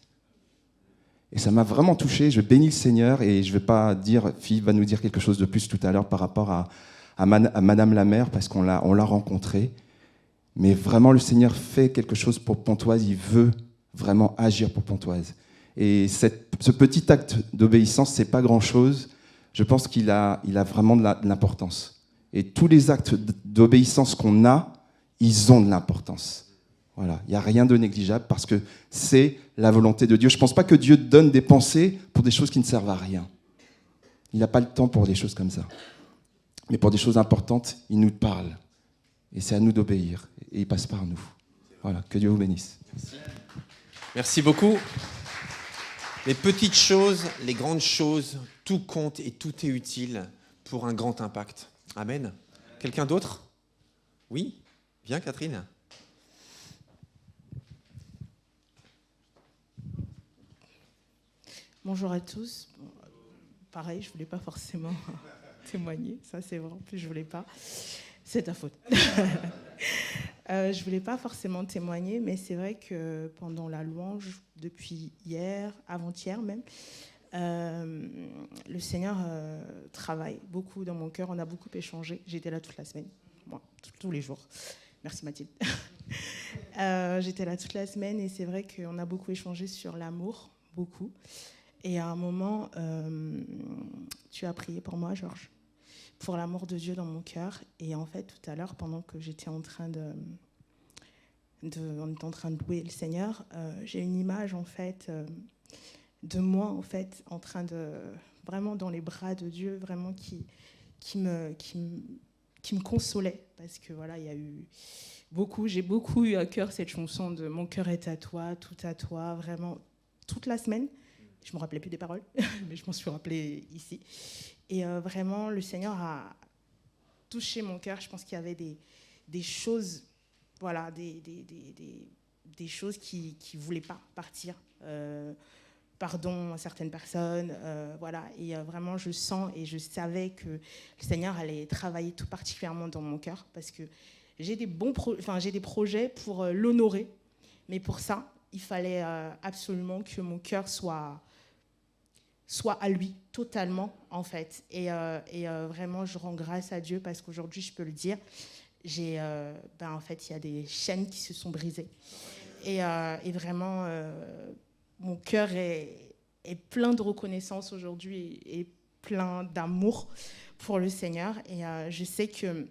Et ça m'a vraiment touché. Je bénis le Seigneur et je ne vais pas dire, Philippe va nous dire quelque chose de plus tout à l'heure par rapport à Madame la maire, parce qu'on l'a rencontrée. Mais vraiment, le Seigneur fait quelque chose pour Pontoise. Il veut vraiment agir pour Pontoise. Et ce petit acte d'obéissance, c'est pas grand-chose. Je pense qu'il a vraiment de l'importance. Et tous les actes d'obéissance qu'on a, ils ont de l'importance. Voilà, il n'y a rien de négligeable parce que c'est la volonté de Dieu. Je ne pense pas que Dieu donne des pensées pour des choses qui ne servent à rien. Il n'a pas le temps pour des choses comme ça. Mais pour des choses importantes, il nous parle. Et c'est à nous d'obéir. Et il passe par nous. Voilà, que Dieu vous bénisse. Merci. Merci beaucoup. Les petites choses, les grandes choses, tout compte et tout est utile pour un grand impact. Amen. Quelqu'un d'autre? Oui? Viens, Catherine. Bonjour à tous. Bon, pareil, je ne voulais pas forcément témoigner, ça c'est vrai, en plus je ne voulais pas. C'est ta faute. Je ne voulais pas forcément témoigner, mais c'est vrai que pendant la louange, depuis hier, avant-hier même, le Seigneur travaille beaucoup dans mon cœur. On a beaucoup échangé. J'étais là toute la semaine, moi, tous les jours. Merci Mathilde. J'étais là toute la semaine et c'est vrai qu'on a beaucoup échangé sur l'amour, beaucoup. Et à un moment, tu as prié pour moi, Georges, pour l'amour de Dieu dans mon cœur. Et en fait, tout à l'heure, pendant que j'étais en train on était en train de louer le Seigneur, j'ai une image en fait de moi en fait en train de vraiment dans les bras de Dieu, vraiment qui me consolait, parce que voilà, il y a eu j'ai beaucoup eu à cœur cette chanson de Mon cœur est à toi, tout à toi, vraiment toute la semaine. Je me rappelais plus des paroles, mais je m'en suis rappelée ici. Et vraiment, le Seigneur a touché mon cœur. Je pense qu'il y avait des choses, voilà, des choses qui voulaient pas partir. Pardon à certaines personnes, voilà. Et vraiment, je sens et je savais que le Seigneur allait travailler tout particulièrement dans mon cœur, parce que j'ai des projets pour l'honorer, mais pour ça, il fallait absolument que mon cœur soit à lui totalement en fait. Et vraiment, je rends grâce à Dieu parce qu'aujourd'hui, je peux le dire, en fait, il y a des chaînes qui se sont brisées. Et vraiment, mon cœur est plein de reconnaissance aujourd'hui et plein d'amour pour le Seigneur. Et je sais que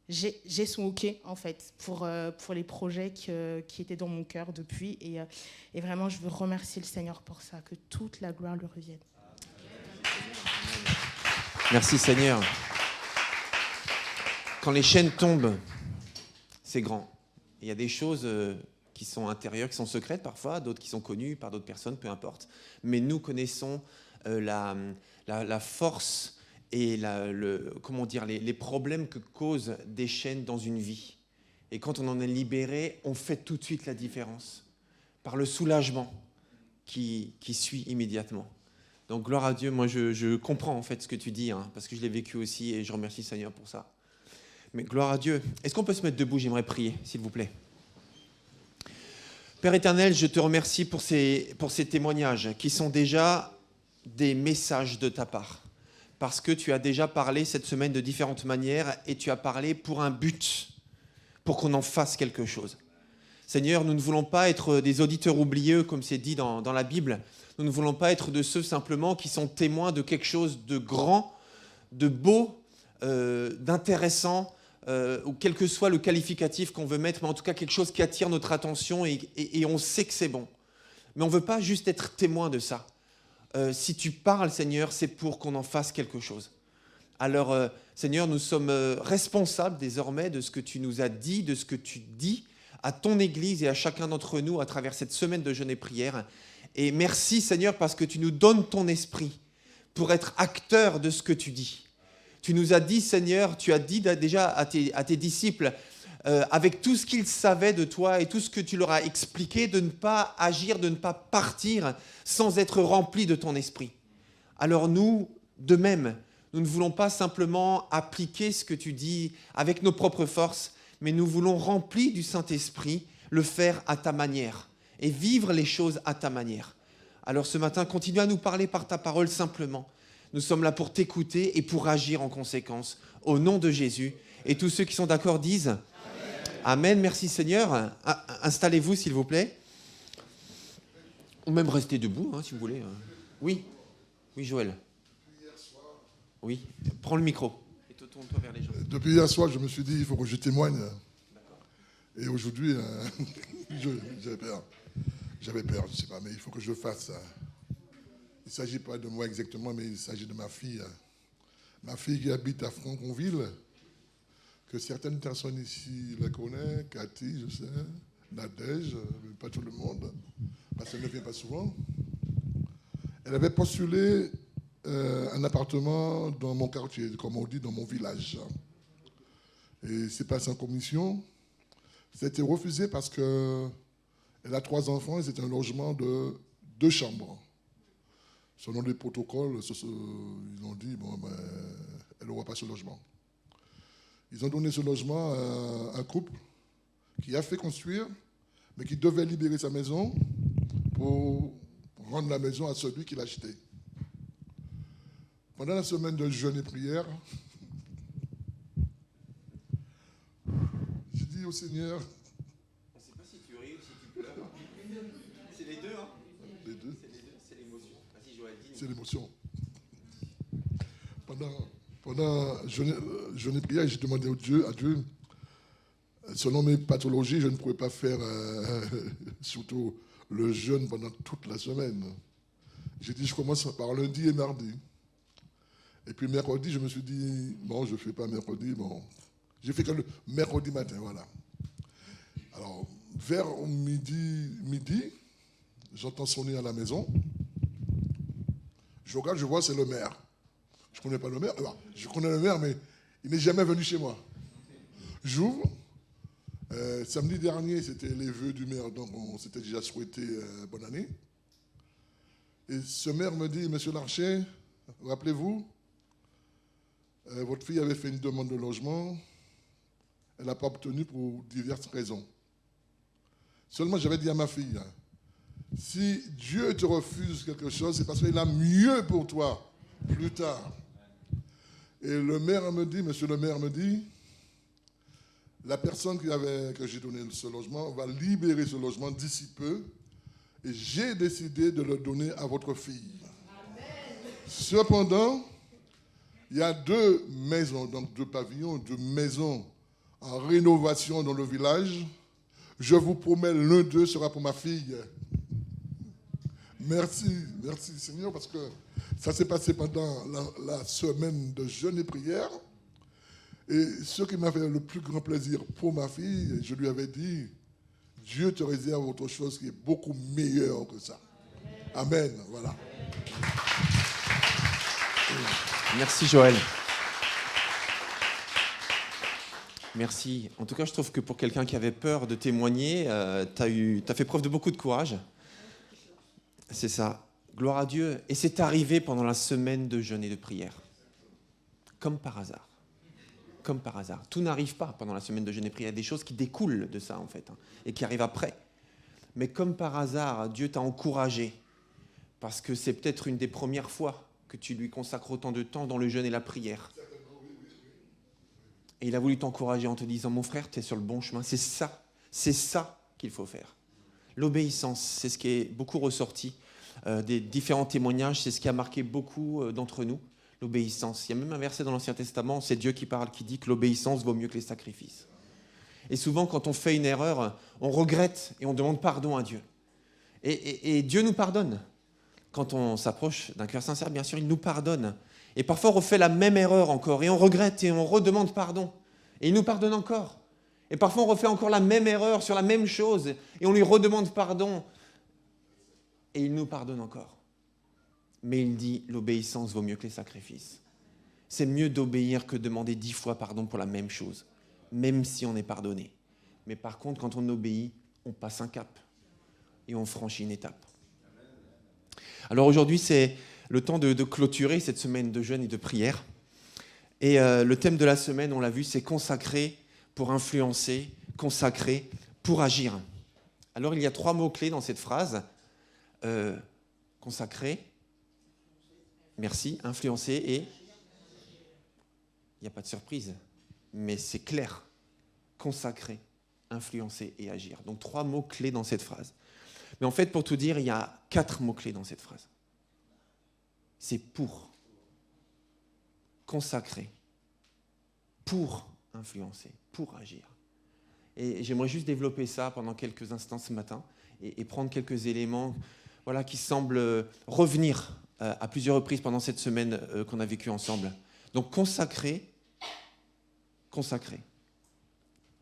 j'ai son OK en fait pour les projets qui étaient dans mon cœur depuis. Et vraiment, je veux remercier le Seigneur pour ça, que toute la gloire lui revienne. Merci Seigneur. Quand les chaînes tombent, c'est grand. Il y a des choses qui sont intérieures, qui sont secrètes parfois, d'autres qui sont connues par d'autres personnes, peu importe. Mais nous connaissons la force et les problèmes que causent des chaînes dans une vie. Et quand on en est libéré, on fait tout de suite la différence par le soulagement qui suit immédiatement. Donc gloire à Dieu, moi je comprends en fait ce que tu dis, hein, parce que je l'ai vécu aussi et je remercie le Seigneur pour ça. Mais gloire à Dieu. Est-ce qu'on peut se mettre debout? J'aimerais prier, s'il vous plaît. Père éternel, je te remercie pour ces témoignages qui sont déjà des messages de ta part. Parce que tu as déjà parlé cette semaine de différentes manières et tu as parlé pour un but, pour qu'on en fasse quelque chose. Seigneur, nous ne voulons pas être des auditeurs oublieux, comme c'est dit dans la Bible. Nous ne voulons pas être de ceux simplement qui sont témoins de quelque chose de grand, de beau, d'intéressant, ou quel que soit le qualificatif qu'on veut mettre, mais en tout cas quelque chose qui attire notre attention et on sait que c'est bon. Mais on ne veut pas juste être témoin de ça. Si tu parles, Seigneur, c'est pour qu'on en fasse quelque chose. Alors, Seigneur, nous sommes responsables désormais de ce que tu nous as dit, de ce que tu dis à ton Église et à chacun d'entre nous à travers cette semaine de jeûne et prière. Et merci, Seigneur, parce que tu nous donnes ton esprit pour être acteur de ce que tu dis. Tu nous as dit, Seigneur, tu as dit déjà à tes disciples, avec tout ce qu'ils savaient de toi et tout ce que tu leur as expliqué, de ne pas agir, de ne pas partir sans être remplis de ton esprit. Alors nous, de même, nous ne voulons pas simplement appliquer ce que tu dis avec nos propres forces, mais nous voulons, remplis du Saint-Esprit, le faire à ta manière et vivre les choses à ta manière. Alors ce matin, continue à nous parler par ta parole simplement. Nous sommes là pour t'écouter et pour agir en conséquence. Au nom de Jésus. Et tous ceux qui sont d'accord disent Amen. Amen. Merci Seigneur. Installez-vous s'il vous plaît. Ou même restez debout si vous voulez. Oui. Oui Joël. Oui. Prends le micro. Et tourne-toi vers les gens. Depuis hier soir, je me suis dit, il faut que je témoigne. Et aujourd'hui, j'avais peur. J'avais peur, je ne sais pas, mais il faut que je le fasse. Il ne s'agit pas de moi exactement, mais il s'agit de ma fille. Ma fille qui habite à Franconville, que certaines personnes ici la connaissent, Cathy, je sais, Nadège, mais pas tout le monde, parce qu'elle ne vient pas souvent. Elle avait postulé un appartement dans mon quartier, comme on dit, dans mon village. Et c'est passé en commission. C'était refusé parce qu'elle a 3 enfants et c'est un logement de 2 chambres. Selon les protocoles, ils ont dit, elle n'aura pas ce logement. Ils ont donné ce logement à un couple qui a fait construire, mais qui devait libérer sa maison pour rendre la maison à celui qui l'a acheté. Pendant la semaine de jeûne et prière, j'ai dit au Seigneur... On ne sait pas si tu ris ou si tu pleures. C'est les deux, hein? Les deux. C'est les deux, c'est l'émotion. Vas-y, Joël, dis-nous. C'est l'émotion. Pendant jeûne et prière, j'ai demandé à Dieu, selon mes pathologies, je ne pouvais pas faire surtout le jeûne pendant toute la semaine. J'ai dit, je commence par lundi et mardi. Et puis mercredi, je me suis dit, bon, je ne fais pas mercredi, bon. J'ai fait que le mercredi matin, voilà. Alors, vers midi, j'entends sonner à la maison. Je regarde, je vois, c'est le maire. Je ne connais pas le maire. Je connais le maire, mais il n'est jamais venu chez moi. J'ouvre. Samedi dernier, c'était les vœux du maire, donc on s'était déjà souhaité bonne année. Et ce maire me dit, Monsieur Larcher, rappelez-vous, votre fille avait fait une demande de logement, elle n'a pas obtenu pour diverses raisons. Seulement, j'avais dit à ma fille, si Dieu te refuse quelque chose, c'est parce qu'il a mieux pour toi plus tard. Et le maire me dit, monsieur le maire me dit, la personne que j'ai donné ce logement va libérer ce logement d'ici peu et j'ai décidé de le donner à votre fille. Amen. Cependant, il y a 2 maisons, donc 2 pavillons, 2 maisons en rénovation dans le village. Je vous promets, l'un d'eux sera pour ma fille. Merci Seigneur, parce que ça s'est passé pendant la semaine de jeûne et prière. Et ce qui m'a fait le plus grand plaisir pour ma fille, je lui avais dit, Dieu te réserve autre chose qui est beaucoup meilleur que ça. Amen, voilà. Merci Joël. Merci. En tout cas, je trouve que pour quelqu'un qui avait peur de témoigner, t'as fait preuve de beaucoup de courage. C'est ça. Gloire à Dieu. Et c'est arrivé pendant la semaine de jeûne et de prière. Comme par hasard. Comme par hasard. Tout n'arrive pas pendant la semaine de jeûne et prière. Il y a des choses qui découlent de ça, en fait, et qui arrivent après. Mais comme par hasard, Dieu t'a encouragé, parce que c'est peut-être une des premières fois que tu lui consacres autant de temps dans le jeûne et la prière. Et il a voulu t'encourager en te disant, mon frère, tu es sur le bon chemin. C'est ça qu'il faut faire. L'obéissance, c'est ce qui est beaucoup ressorti des différents témoignages, c'est ce qui a marqué beaucoup d'entre nous, l'obéissance. Il y a même un verset dans l'Ancien Testament, c'est Dieu qui parle, qui dit que l'obéissance vaut mieux que les sacrifices. Et souvent, quand on fait une erreur, on regrette et on demande pardon à Dieu. Et Dieu nous pardonne. Quand on s'approche d'un cœur sincère, bien sûr, il nous pardonne. Et parfois, on refait la même erreur encore, et on regrette, et on redemande pardon. Et il nous pardonne encore. Et parfois, on refait encore la même erreur sur la même chose, et on lui redemande pardon. Et il nous pardonne encore. Mais il dit, l'obéissance vaut mieux que les sacrifices. C'est mieux d'obéir que de demander 10 fois pardon pour la même chose, même si on est pardonné. Mais par contre, quand on obéit, on passe un cap, et on franchit une étape. Alors aujourd'hui, c'est le temps de clôturer cette semaine de jeûne et de prière. Et le thème de la semaine, on l'a vu, c'est consacrer pour influencer, consacrer pour agir. Alors il y a 3 mots-clés dans cette phrase. Consacrer, merci, influencer et... Il n'y a pas de surprise, mais c'est clair. Consacrer, influencer et agir. Donc 3 mots-clés dans cette phrase. Mais en fait, pour tout dire, il y a 4 mots-clés dans cette phrase. C'est pour, consacrer, pour influencer, pour agir. Et j'aimerais juste développer ça pendant quelques instants ce matin et prendre quelques éléments qui semblent revenir à plusieurs reprises pendant cette semaine qu'on a vécue ensemble. Donc consacrer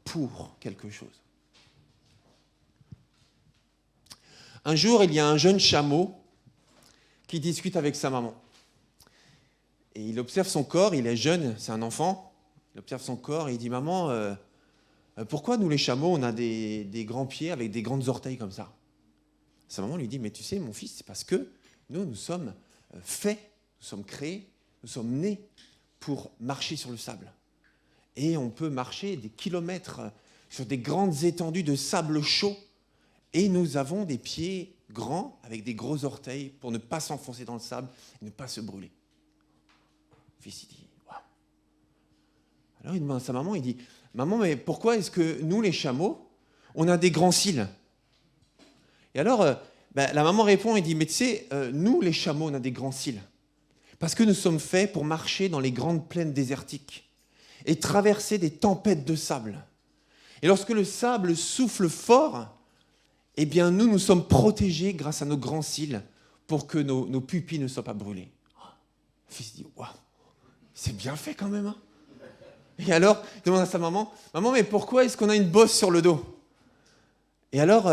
pour quelque chose. Un jour, il y a un jeune chameau qui discute avec sa maman. Et il observe son corps, il est jeune, c'est un enfant, il observe son corps et il dit « Maman, pourquoi nous les chameaux, on a des grands pieds avec des grandes orteils comme ça ?» Sa maman lui dit « Mais tu sais, mon fils, c'est parce que nous sommes faits, nous sommes créés, nous sommes nés pour marcher sur le sable. Et on peut marcher des kilomètres sur des grandes étendues de sable chaud. Et nous avons des pieds grands avec des gros orteils pour ne pas s'enfoncer dans le sable et ne pas se brûler. Le fils, il dit, waouh. Alors il demande à sa maman, il dit, maman, mais pourquoi est-ce que nous, les chameaux, on a des grands cils? Et alors, la maman répond et dit, mais tu sais, nous, les chameaux, on a des grands cils. Parce que nous sommes faits pour marcher dans les grandes plaines désertiques et traverser des tempêtes de sable. Et lorsque le sable souffle fort, eh bien, nous sommes protégés grâce à nos grands cils pour que nos pupilles ne soient pas brûlées. Le fils dit, waouh, c'est bien fait quand même. Hein. Et alors, il demande à sa maman, maman, mais pourquoi est-ce qu'on a une bosse sur le dos? Et alors,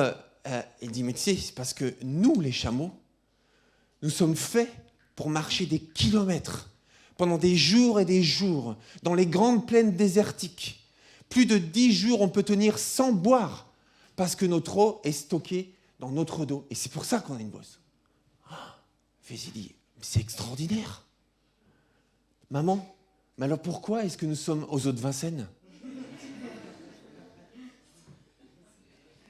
il dit, mais tu sais, c'est parce que nous, les chameaux, nous sommes faits pour marcher des kilomètres pendant des jours et des jours dans les grandes plaines désertiques. Plus de 10 jours, on peut tenir sans boire parce que notre eau est stockée dans notre dos. Et c'est pour ça qu'on a une bosse. Fils, il dit, c'est extraordinaire. Maman, mais alors pourquoi est-ce que nous sommes aux eaux de Vincennes?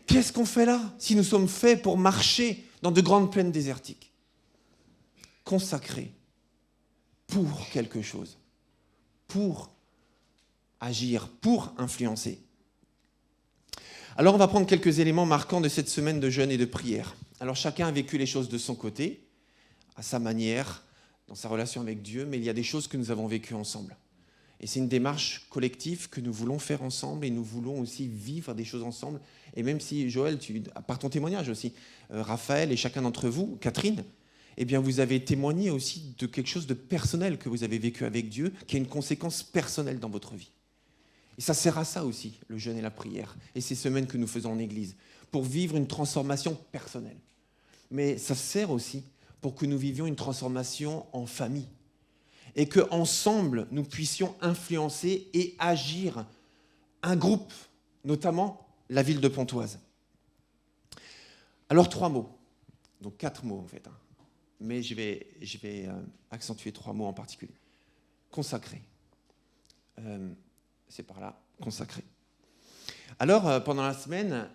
Qu'est-ce qu'on fait là si nous sommes faits pour marcher dans de grandes plaines désertiques? Consacrés pour quelque chose, pour agir, pour influencer. Alors on va prendre quelques éléments marquants de cette semaine de jeûne et de prière. Alors chacun a vécu les choses de son côté, à sa manière, dans sa relation avec Dieu, mais il y a des choses que nous avons vécues ensemble. Et c'est une démarche collective que nous voulons faire ensemble et nous voulons aussi vivre des choses ensemble. Et même si, Joël, par ton témoignage aussi, Raphaël et chacun d'entre vous, Catherine, eh bien vous avez témoigné aussi de quelque chose de personnel que vous avez vécu avec Dieu, qui a une conséquence personnelle dans votre vie. Et ça sert à ça aussi, le jeûne et la prière, et ces semaines que nous faisons en Église, pour vivre une transformation personnelle. Mais ça sert aussi pour que nous vivions une transformation en famille, et qu'ensemble, nous puissions influencer et agir un groupe, notamment la ville de Pontoise. Alors 3 mots, donc 4 mots en fait, hein. Mais je vais accentuer 3 mots en particulier. Consacré. C'est par là, consacré. Alors, pendant la semaine,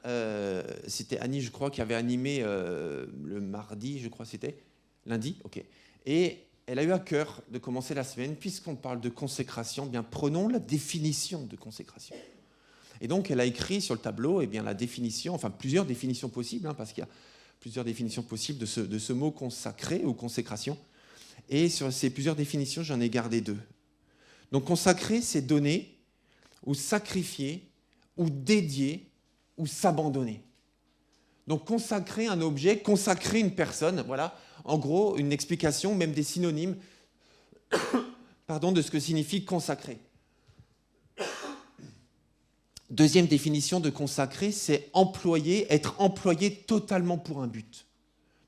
c'était Annie, je crois, qui avait animé le mardi, je crois c'était, lundi, ok. Et elle a eu à cœur de commencer la semaine, puisqu'on parle de consécration, bien prenons la définition de consécration. Et donc, elle a écrit sur le tableau eh bien, la définition, enfin plusieurs définitions possibles, hein, parce qu'il y a plusieurs définitions possibles de ce mot consacré ou consécration. Et sur ces plusieurs définitions, j'en ai gardé 2. Donc, consacrer, c'est donner, ou sacrifier, ou dédier, ou s'abandonner. Donc, consacrer un objet, consacrer une personne, voilà, en gros, une explication, même des synonymes, de ce que signifie consacrer. Deuxième définition de consacrer, c'est employer, être employé totalement pour un but.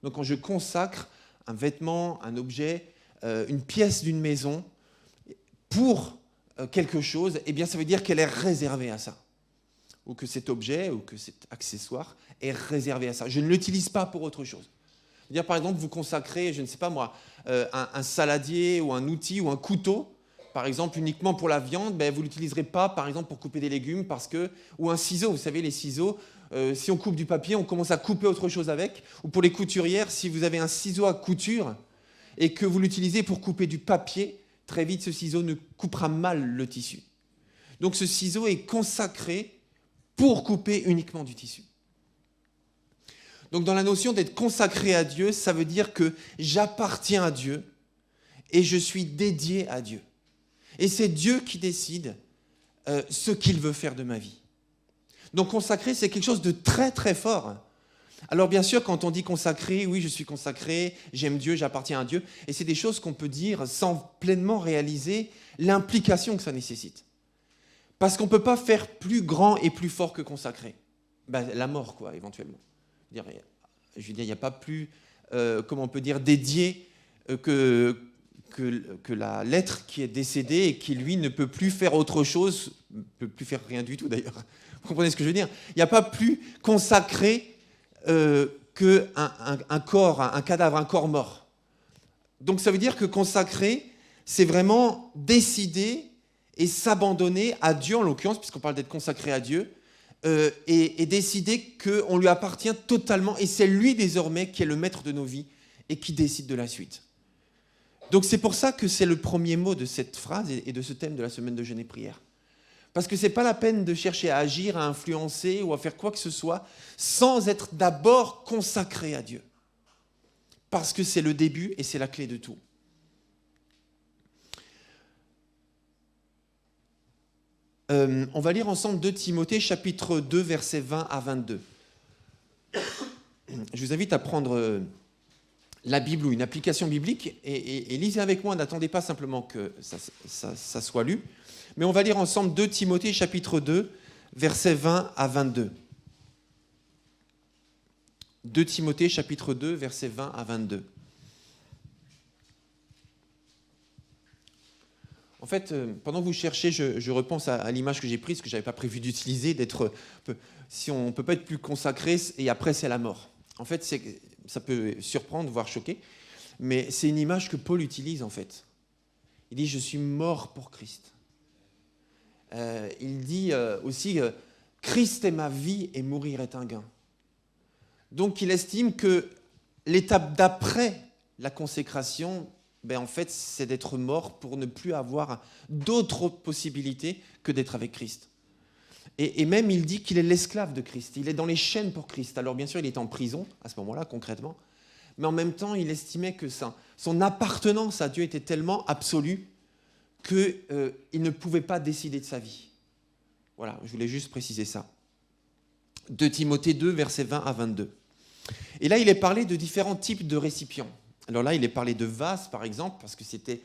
Donc quand je consacre un vêtement, un objet, une pièce d'une maison pour quelque chose, eh bien ça veut dire qu'elle est réservée à ça. Ou que cet objet ou que cet accessoire est réservé à ça. Je ne l'utilise pas pour autre chose. C'est-à-dire par exemple vous consacrez, je ne sais pas moi, un saladier ou un outil ou un couteau, par exemple, uniquement pour la viande, ben, vous ne l'utiliserez pas, par exemple, pour couper des légumes, ou un ciseau, vous savez, les ciseaux, si on coupe du papier, on commence à couper autre chose avec. Ou pour les couturières, si vous avez un ciseau à couture et que vous l'utilisez pour couper du papier, très vite, ce ciseau ne coupera mal le tissu. Donc, ce ciseau est consacré pour couper uniquement du tissu. Donc, dans la notion d'être consacré à Dieu, ça veut dire que j'appartiens à Dieu et je suis dédié à Dieu. Et c'est Dieu qui décide ce qu'il veut faire de ma vie. Donc consacré, c'est quelque chose de très très fort. Alors bien sûr, quand on dit consacré, oui, je suis consacré, j'aime Dieu, j'appartiens à Dieu, et c'est des choses qu'on peut dire sans pleinement réaliser l'implication que ça nécessite. Parce qu'on ne peut pas faire plus grand et plus fort que consacré. Ben, la mort, quoi, éventuellement. Je veux dire, il n'y a pas plus, comment on peut dire, dédié que la l'être qui est décédé et qui, lui, ne peut plus faire autre chose, ne peut plus faire rien du tout, d'ailleurs. Vous comprenez ce que je veux dire? Il n'y a pas plus consacré qu'un corps, un cadavre, un corps mort. Donc ça veut dire que consacrer, c'est vraiment décider et s'abandonner à Dieu, en l'occurrence, puisqu'on parle d'être consacré à Dieu, et décider qu'on lui appartient totalement, et c'est lui désormais qui est le maître de nos vies et qui décide de la suite. Donc c'est pour ça que c'est le premier mot de cette phrase et de ce thème de la semaine de jeûne et prière. Parce que ce n'est pas la peine de chercher à agir, à influencer ou à faire quoi que ce soit sans être d'abord consacré à Dieu. Parce que c'est le début et c'est la clé de tout. On va lire ensemble 2 Timothée, chapitre 2, versets 20 à 22. Je vous invite à prendre la Bible ou une application biblique et lisez avec moi. N'attendez pas simplement que ça soit lu. Mais on va lire ensemble 2 Timothée, chapitre 2, versets 20 à 22. 2 Timothée, chapitre 2, versets 20 à 22. En fait, pendant que vous cherchez, je repense à l'image que j'ai prise, que je n'avais pas prévu d'utiliser, d'être, si on ne peut pas être plus consacré, et après c'est la mort. En fait, ça peut surprendre, voire choquer, mais c'est une image que Paul utilise en fait. Il dit « Je suis mort pour Christ ». Il dit aussi « Christ est ma vie et mourir est un gain ». Donc il estime que l'étape d'après la consécration, en fait, c'est d'être mort pour ne plus avoir d'autres possibilités que d'être avec Christ. Et même, il dit qu'il est l'esclave de Christ. Il est dans les chaînes pour Christ. Alors, bien sûr, il est en prison, à ce moment-là, concrètement. Mais en même temps, il estimait que son appartenance à Dieu était tellement absolue qu'il ne pouvait pas décider de sa vie. Voilà, je voulais juste préciser ça. 2 Timothée 2, versets 20 à 22. Et là, il est parlé de différents types de récipients. Alors là, il est parlé de vases, par exemple, parce que c'était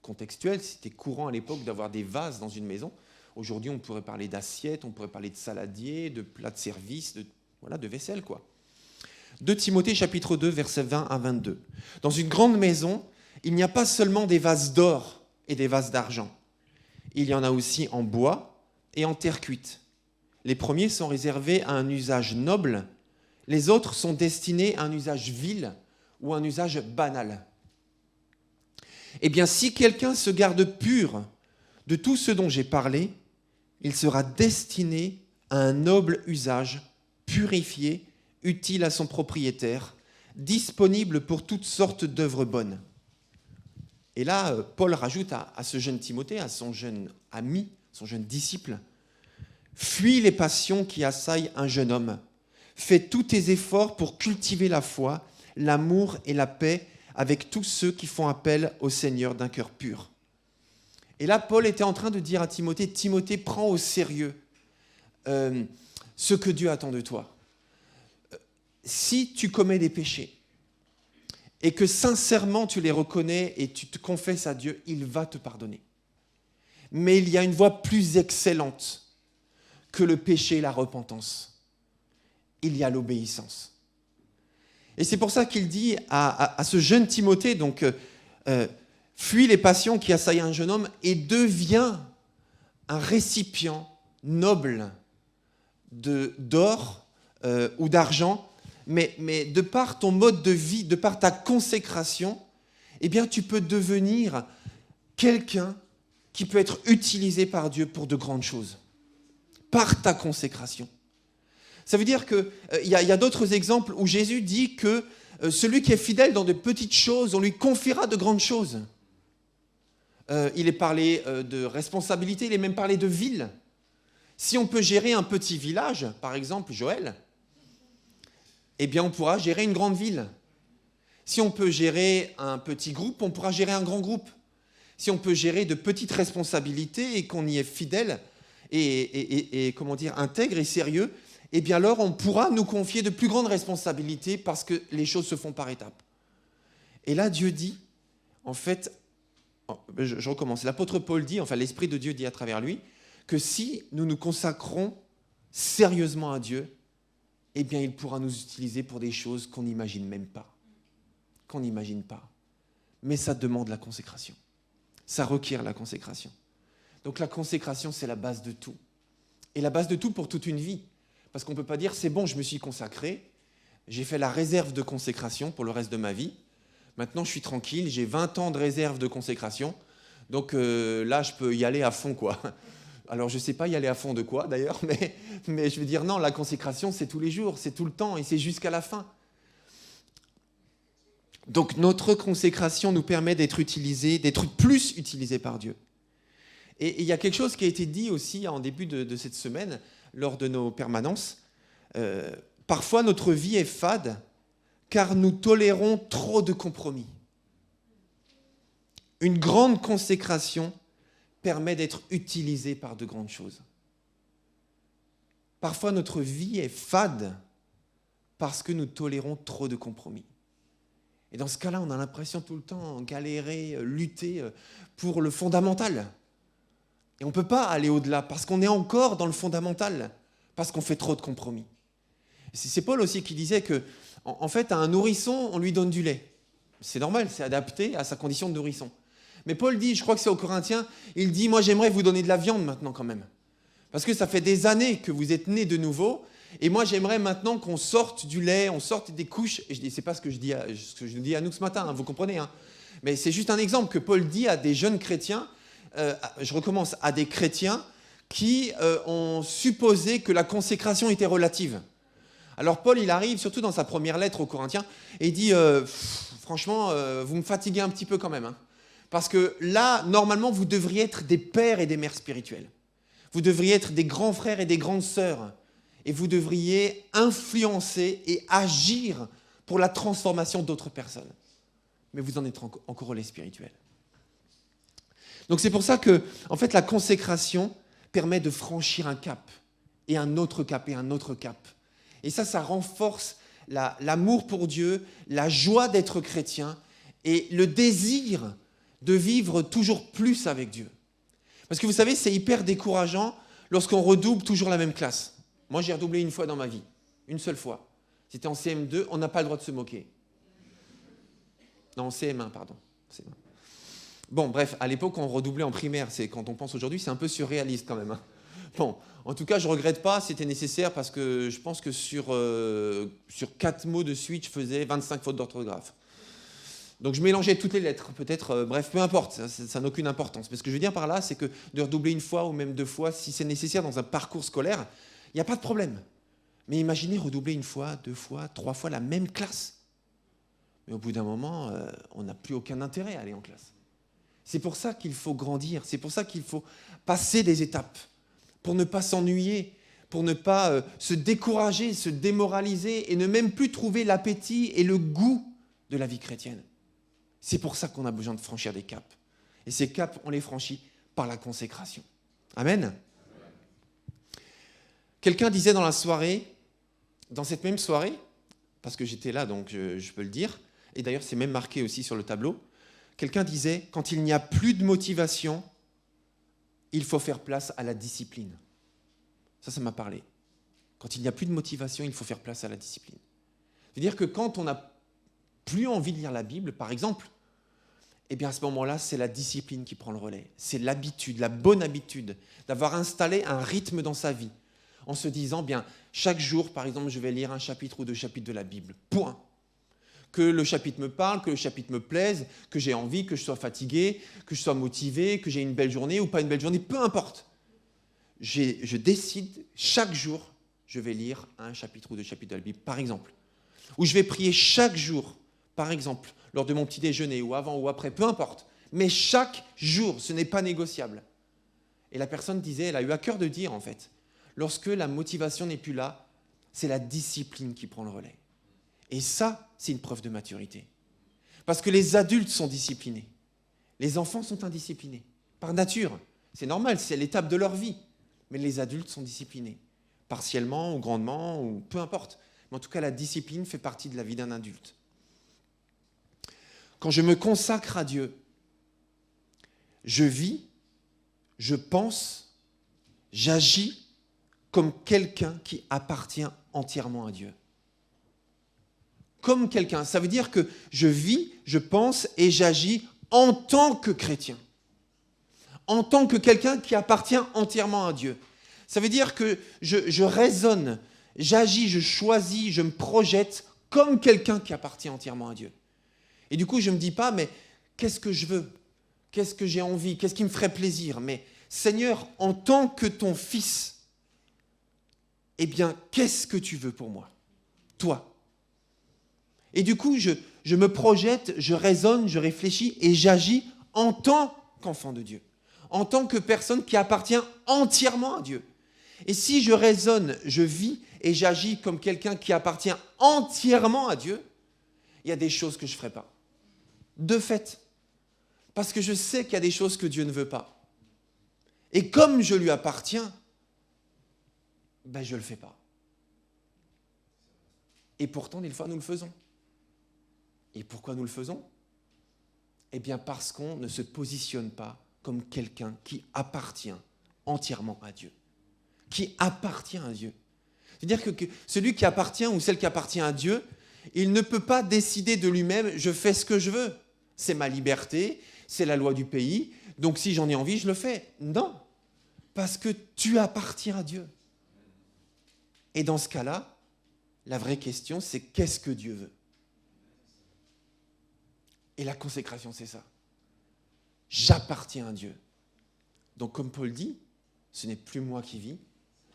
contextuel, c'était courant à l'époque d'avoir des vases dans une maison. Aujourd'hui, on pourrait parler d'assiettes, on pourrait parler de saladiers, de plats de service, de vaisselle, quoi. 2 Timothée, chapitre 2, versets 20 à 22. Dans une grande maison, il n'y a pas seulement des vases d'or et des vases d'argent. Il y en a aussi en bois et en terre cuite. Les premiers sont réservés à un usage noble, les autres sont destinés à un usage vil ou un usage banal. Eh bien, si quelqu'un se garde pur de tout ce dont j'ai parlé, il sera destiné à un noble usage, purifié, utile à son propriétaire, disponible pour toutes sortes d'œuvres bonnes. Et là, Paul rajoute à ce jeune Timothée, à son jeune ami, son jeune disciple, « Fuis les passions qui assaillent un jeune homme. Fais tous tes efforts pour cultiver la foi, l'amour et la paix avec tous ceux qui font appel au Seigneur d'un cœur pur. » Et là, Paul était en train de dire à Timothée, « Timothée, prends au sérieux ce que Dieu attend de toi. Si tu commets des péchés et que sincèrement tu les reconnais et tu te confesses à Dieu, il va te pardonner. Mais il y a une voie plus excellente que le péché et la repentance. Il y a l'obéissance. » Et c'est pour ça qu'il dit à ce jeune Timothée, donc, fuis les passions qui assaillent un jeune homme et deviens un récipient noble d'or ou d'argent, mais de par ton mode de vie, de par ta consécration, eh bien, tu peux devenir quelqu'un qui peut être utilisé par Dieu pour de grandes choses, par ta consécration. Ça veut dire qu'il y a d'autres exemples où Jésus dit que celui qui est fidèle dans de petites choses, on lui confiera de grandes choses. Il est parlé de responsabilité, il est même parlé de ville. Si on peut gérer un petit village, par exemple Joël, eh bien on pourra gérer une grande ville. Si on peut gérer un petit groupe, on pourra gérer un grand groupe. Si on peut gérer de petites responsabilités et qu'on y est fidèle et comment dire, intègre et sérieux, eh bien alors on pourra nous confier de plus grandes responsabilités parce que les choses se font par étapes. Et là, Dieu dit, en fait, je recommence, l'apôtre Paul dit, enfin l'Esprit de Dieu dit à travers lui, que si nous nous consacrons sérieusement à Dieu, eh bien il pourra nous utiliser pour des choses qu'on n'imagine même pas. Qu'on n'imagine pas. Mais ça demande la consécration. Ça requiert la consécration. Donc la consécration, c'est la base de tout. Et la base de tout pour toute une vie. Parce qu'on ne peut pas dire, c'est bon, je me suis consacré, j'ai fait la réserve de consécration pour le reste de ma vie, maintenant je suis tranquille, j'ai 20 ans de réserve de consécration, donc là je peux y aller à fond, quoi. Alors je ne sais pas y aller à fond de quoi d'ailleurs, mais je veux dire non, la consécration c'est tous les jours, c'est tout le temps et c'est jusqu'à la fin. Donc notre consécration nous permet d'être plus utilisés par Dieu. Et il y a quelque chose qui a été dit aussi en début de cette semaine, lors de nos permanences. Parfois notre vie est fade car nous tolérons trop de compromis. Une grande consécration permet d'être utilisé par de grandes choses. Parfois, notre vie est fade parce que nous tolérons trop de compromis. Et dans ce cas-là, on a l'impression tout le temps galérer, lutter pour le fondamental. Et on ne peut pas aller au-delà parce qu'on est encore dans le fondamental, parce qu'on fait trop de compromis. C'est Paul aussi qui disait que, en fait, à un nourrisson, on lui donne du lait. C'est normal, c'est adapté à sa condition de nourrisson. Mais Paul dit, je crois que c'est aux Corinthiens, il dit, moi j'aimerais vous donner de la viande maintenant quand même. Parce que ça fait des années que vous êtes nés de nouveau, et moi j'aimerais maintenant qu'on sorte du lait, on sorte des couches. Et je dis, c'est pas ce que je dis à nous ce matin, hein, vous comprenez. Hein. Mais c'est juste un exemple que Paul dit à des jeunes chrétiens, je recommence, à des chrétiens qui ont supposé que la consécration était relative. Alors Paul, il arrive, surtout dans sa première lettre aux Corinthiens, et il dit, franchement, vous me fatiguez un petit peu quand même. Hein. Parce que là, normalement, vous devriez être des pères et des mères spirituels. Vous devriez être des grands frères et des grandes sœurs. Et vous devriez influencer et agir pour la transformation d'autres personnes. Mais vous en êtes encore au lait spirituel. Donc c'est pour ça que, en fait, la consécration permet de franchir un cap, et un autre cap, et un autre cap. Et ça renforce l'amour pour Dieu, la joie d'être chrétien, et le désir de vivre toujours plus avec Dieu. Parce que vous savez, c'est hyper décourageant lorsqu'on redouble toujours la même classe. Moi, j'ai redoublé une fois dans ma vie, une seule fois. C'était en CM2, on n'a pas le droit de se moquer. Non, en CM1, pardon. CM1. Bon, bref, à l'époque, on redoublait en primaire. Quand on pense aujourd'hui, c'est un peu surréaliste quand même. Hein. Bon, en tout cas, je ne regrette pas, c'était nécessaire parce que je pense que sur 4 mots de suite, je faisais 25 fautes d'orthographe. Donc je mélangeais toutes les lettres, peut-être, bref, peu importe, ça n'a aucune importance. Mais ce que je veux dire par là, c'est que de redoubler une fois ou même 2 fois, si c'est nécessaire dans un parcours scolaire, il n'y a pas de problème. Mais imaginez redoubler 1 fois, 2 fois, 3 fois la même classe. Mais au bout d'un moment, on n'a plus aucun intérêt à aller en classe. C'est pour ça qu'il faut grandir, c'est pour ça qu'il faut passer des étapes, pour ne pas s'ennuyer, pour ne pas se décourager, se démoraliser et ne même plus trouver l'appétit et le goût de la vie chrétienne. C'est pour ça qu'on a besoin de franchir des caps. Et ces caps, on les franchit par la consécration. Amen. Quelqu'un disait dans la soirée, dans cette même soirée, parce que j'étais là, donc je peux le dire, et d'ailleurs c'est même marqué aussi sur le tableau, quelqu'un disait, quand il n'y a plus de motivation, il faut faire place à la discipline. Ça m'a parlé. Quand il n'y a plus de motivation, il faut faire place à la discipline. C'est-à-dire que quand on n'a plus envie de lire la Bible, par exemple, eh bien à ce moment-là, c'est la discipline qui prend le relais. C'est l'habitude, la bonne habitude d'avoir installé un rythme dans sa vie en se disant, bien, chaque jour, par exemple, je vais lire 1 chapitre ou 2 chapitres de la Bible. Point. Que le chapitre me parle, que le chapitre me plaise, que j'ai envie, que je sois fatigué, que je sois motivé, que j'ai une belle journée ou pas une belle journée, peu importe. Je décide, chaque jour, je vais lire 1 chapitre ou 2 chapitres de la Bible, par exemple. Ou je vais prier chaque jour, par exemple, lors de mon petit déjeuner, ou avant ou après, peu importe. Mais chaque jour, ce n'est pas négociable. Et la personne disait, elle a eu à cœur de dire, en fait, lorsque la motivation n'est plus là, c'est la discipline qui prend le relais. Et ça, c'est une preuve de maturité. Parce que les adultes sont disciplinés. Les enfants sont indisciplinés. Par nature. C'est normal, c'est l'étape de leur vie. Mais les adultes sont disciplinés. Partiellement ou grandement, ou peu importe. Mais en tout cas, la discipline fait partie de la vie d'un adulte. Quand je me consacre à Dieu, je vis, je pense, j'agis comme quelqu'un qui appartient entièrement à Dieu. Comme quelqu'un. Ça veut dire que je vis, je pense et j'agis en tant que chrétien. En tant que quelqu'un qui appartient entièrement à Dieu. Ça veut dire que je raisonne, j'agis, je choisis, je me projette comme quelqu'un qui appartient entièrement à Dieu. Et du coup, je ne me dis pas, mais qu'est-ce que je veux ? Qu'est-ce que j'ai envie ? Qu'est-ce qui me ferait plaisir ? Mais Seigneur, en tant que ton fils, eh bien, qu'est-ce que tu veux pour moi? Toi. Et du coup, je me projette, je raisonne, je réfléchis et j'agis en tant qu'enfant de Dieu, en tant que personne qui appartient entièrement à Dieu. Et si je raisonne, je vis et j'agis comme quelqu'un qui appartient entièrement à Dieu, il y a des choses que je ne ferai pas. De fait. Parce que je sais qu'il y a des choses que Dieu ne veut pas. Et comme je lui appartiens, ben je ne le fais pas. Et pourtant, des fois, nous le faisons. Et pourquoi nous le faisons? Eh bien, parce qu'on ne se positionne pas comme quelqu'un qui appartient entièrement à Dieu. Qui appartient à Dieu. C'est-à-dire que celui qui appartient ou celle qui appartient à Dieu, il ne peut pas décider de lui-même, je fais ce que je veux. C'est ma liberté, c'est la loi du pays, donc si j'en ai envie, je le fais. Non, parce que tu appartiens à Dieu. Et dans ce cas-là, la vraie question, c'est qu'est-ce que Dieu veut? Et la consécration, c'est ça. J'appartiens à Dieu. Donc comme Paul dit, ce n'est plus moi qui vis,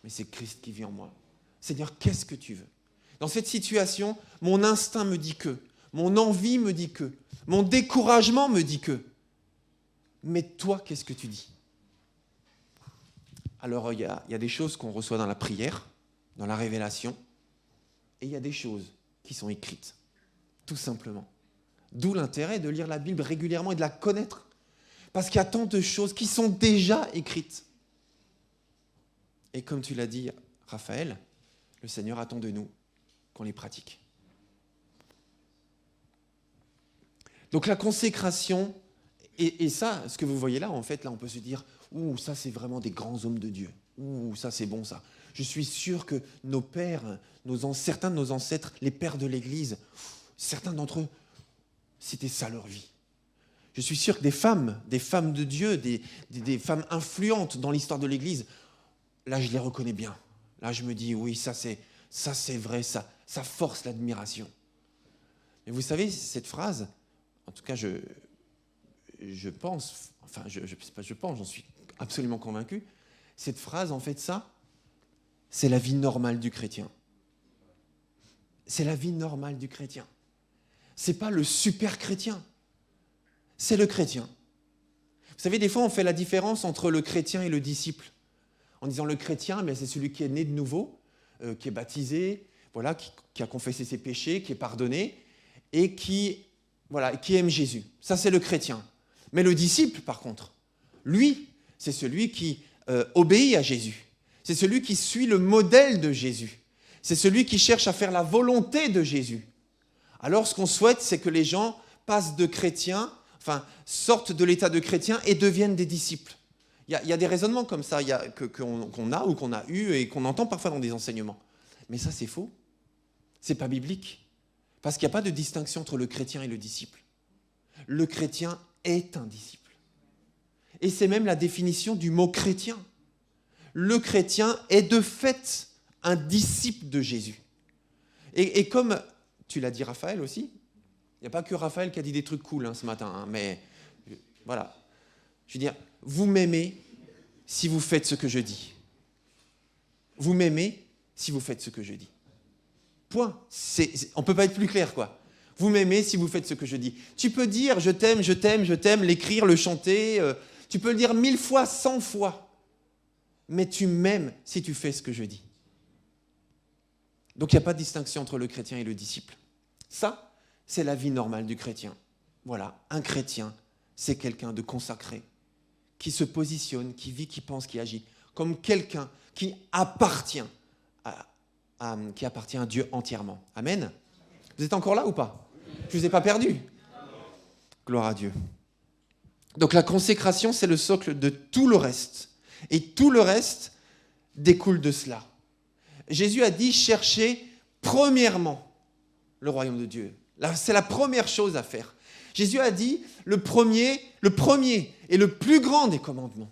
mais c'est Christ qui vit en moi. Seigneur, qu'est-ce que tu veux? Dans cette situation, mon instinct me dit que, mon envie me dit que, mon découragement me dit que. Mais toi, qu'est-ce que tu dis? Alors, il y a des choses qu'on reçoit dans la prière, dans la révélation, et il y a des choses qui sont écrites, tout simplement. D'où l'intérêt de lire la Bible régulièrement et de la connaître. Parce qu'il y a tant de choses qui sont déjà écrites. Et comme tu l'as dit, Raphaël, le Seigneur attend de nous qu'on les pratique. Donc la consécration, et ça, ce que vous voyez là, en fait, là on peut se dire, ouh, ça c'est vraiment des grands hommes de Dieu. Ouh, ça c'est bon ça. Je suis sûr que nos pères, certains de nos ancêtres, les pères de l'Église, certains d'entre eux, c'était ça leur vie. Je suis sûr que des femmes de Dieu, des femmes influentes dans l'histoire de l'Église, là je les reconnais bien. Là je me dis, oui, ça c'est vrai, ça force l'admiration. Mais vous savez, cette phrase, en tout cas je pense, enfin j'en suis absolument convaincu, cette phrase, en fait, ça, c'est la vie normale du chrétien. C'est la vie normale du chrétien. C'est pas le super chrétien. C'est le chrétien. Vous savez, des fois, on fait la différence entre le chrétien et le disciple. En disant le chrétien, c'est celui qui est né de nouveau, qui est baptisé, voilà, qui a confessé ses péchés, qui est pardonné, et qui aime Jésus. Ça, c'est le chrétien. Mais le disciple, par contre, lui, c'est celui qui obéit à Jésus. C'est celui qui suit le modèle de Jésus. C'est celui qui cherche à faire la volonté de Jésus. Alors, ce qu'on souhaite, c'est que les gens passent de chrétiens, sortent de l'état de chrétien et deviennent des disciples. Il y a des raisonnements comme ça qu'on a ou qu'on a eu et qu'on entend parfois dans des enseignements. Mais ça, c'est faux. C'est pas biblique. Parce qu'il n'y a pas de distinction entre le chrétien et le disciple. Le chrétien est un disciple. Et c'est même la définition du mot chrétien. Le chrétien est de fait un disciple de Jésus. Et comme tu l'as dit, Raphaël aussi, il n'y a pas que Raphaël qui a dit des trucs cool ce matin, mais voilà. Je veux dire, vous m'aimez si vous faites ce que je dis. Vous m'aimez si vous faites ce que je dis. Point. On ne peut pas être plus clair, quoi. Vous m'aimez si vous faites ce que je dis. Tu peux dire je t'aime, je t'aime, je t'aime, l'écrire, le chanter, tu peux le dire 1000 fois, 100 fois. Mais tu m'aimes si tu fais ce que je dis. Donc il n'y a pas de distinction entre le chrétien et le disciple. Ça, c'est la vie normale du chrétien. Voilà, un chrétien, c'est quelqu'un de consacré, qui se positionne, qui vit, qui pense, qui agit, comme quelqu'un qui appartient à Dieu entièrement. Amen. Vous êtes encore là ou pas? Je ne vous ai pas perdu. Gloire à Dieu. Donc la consécration, c'est le socle de tout le reste. Et tout le reste découle de cela. Jésus a dit, cherchez premièrement le royaume de Dieu. C'est la première chose à faire. Jésus a dit, le premier et le plus grand des commandements,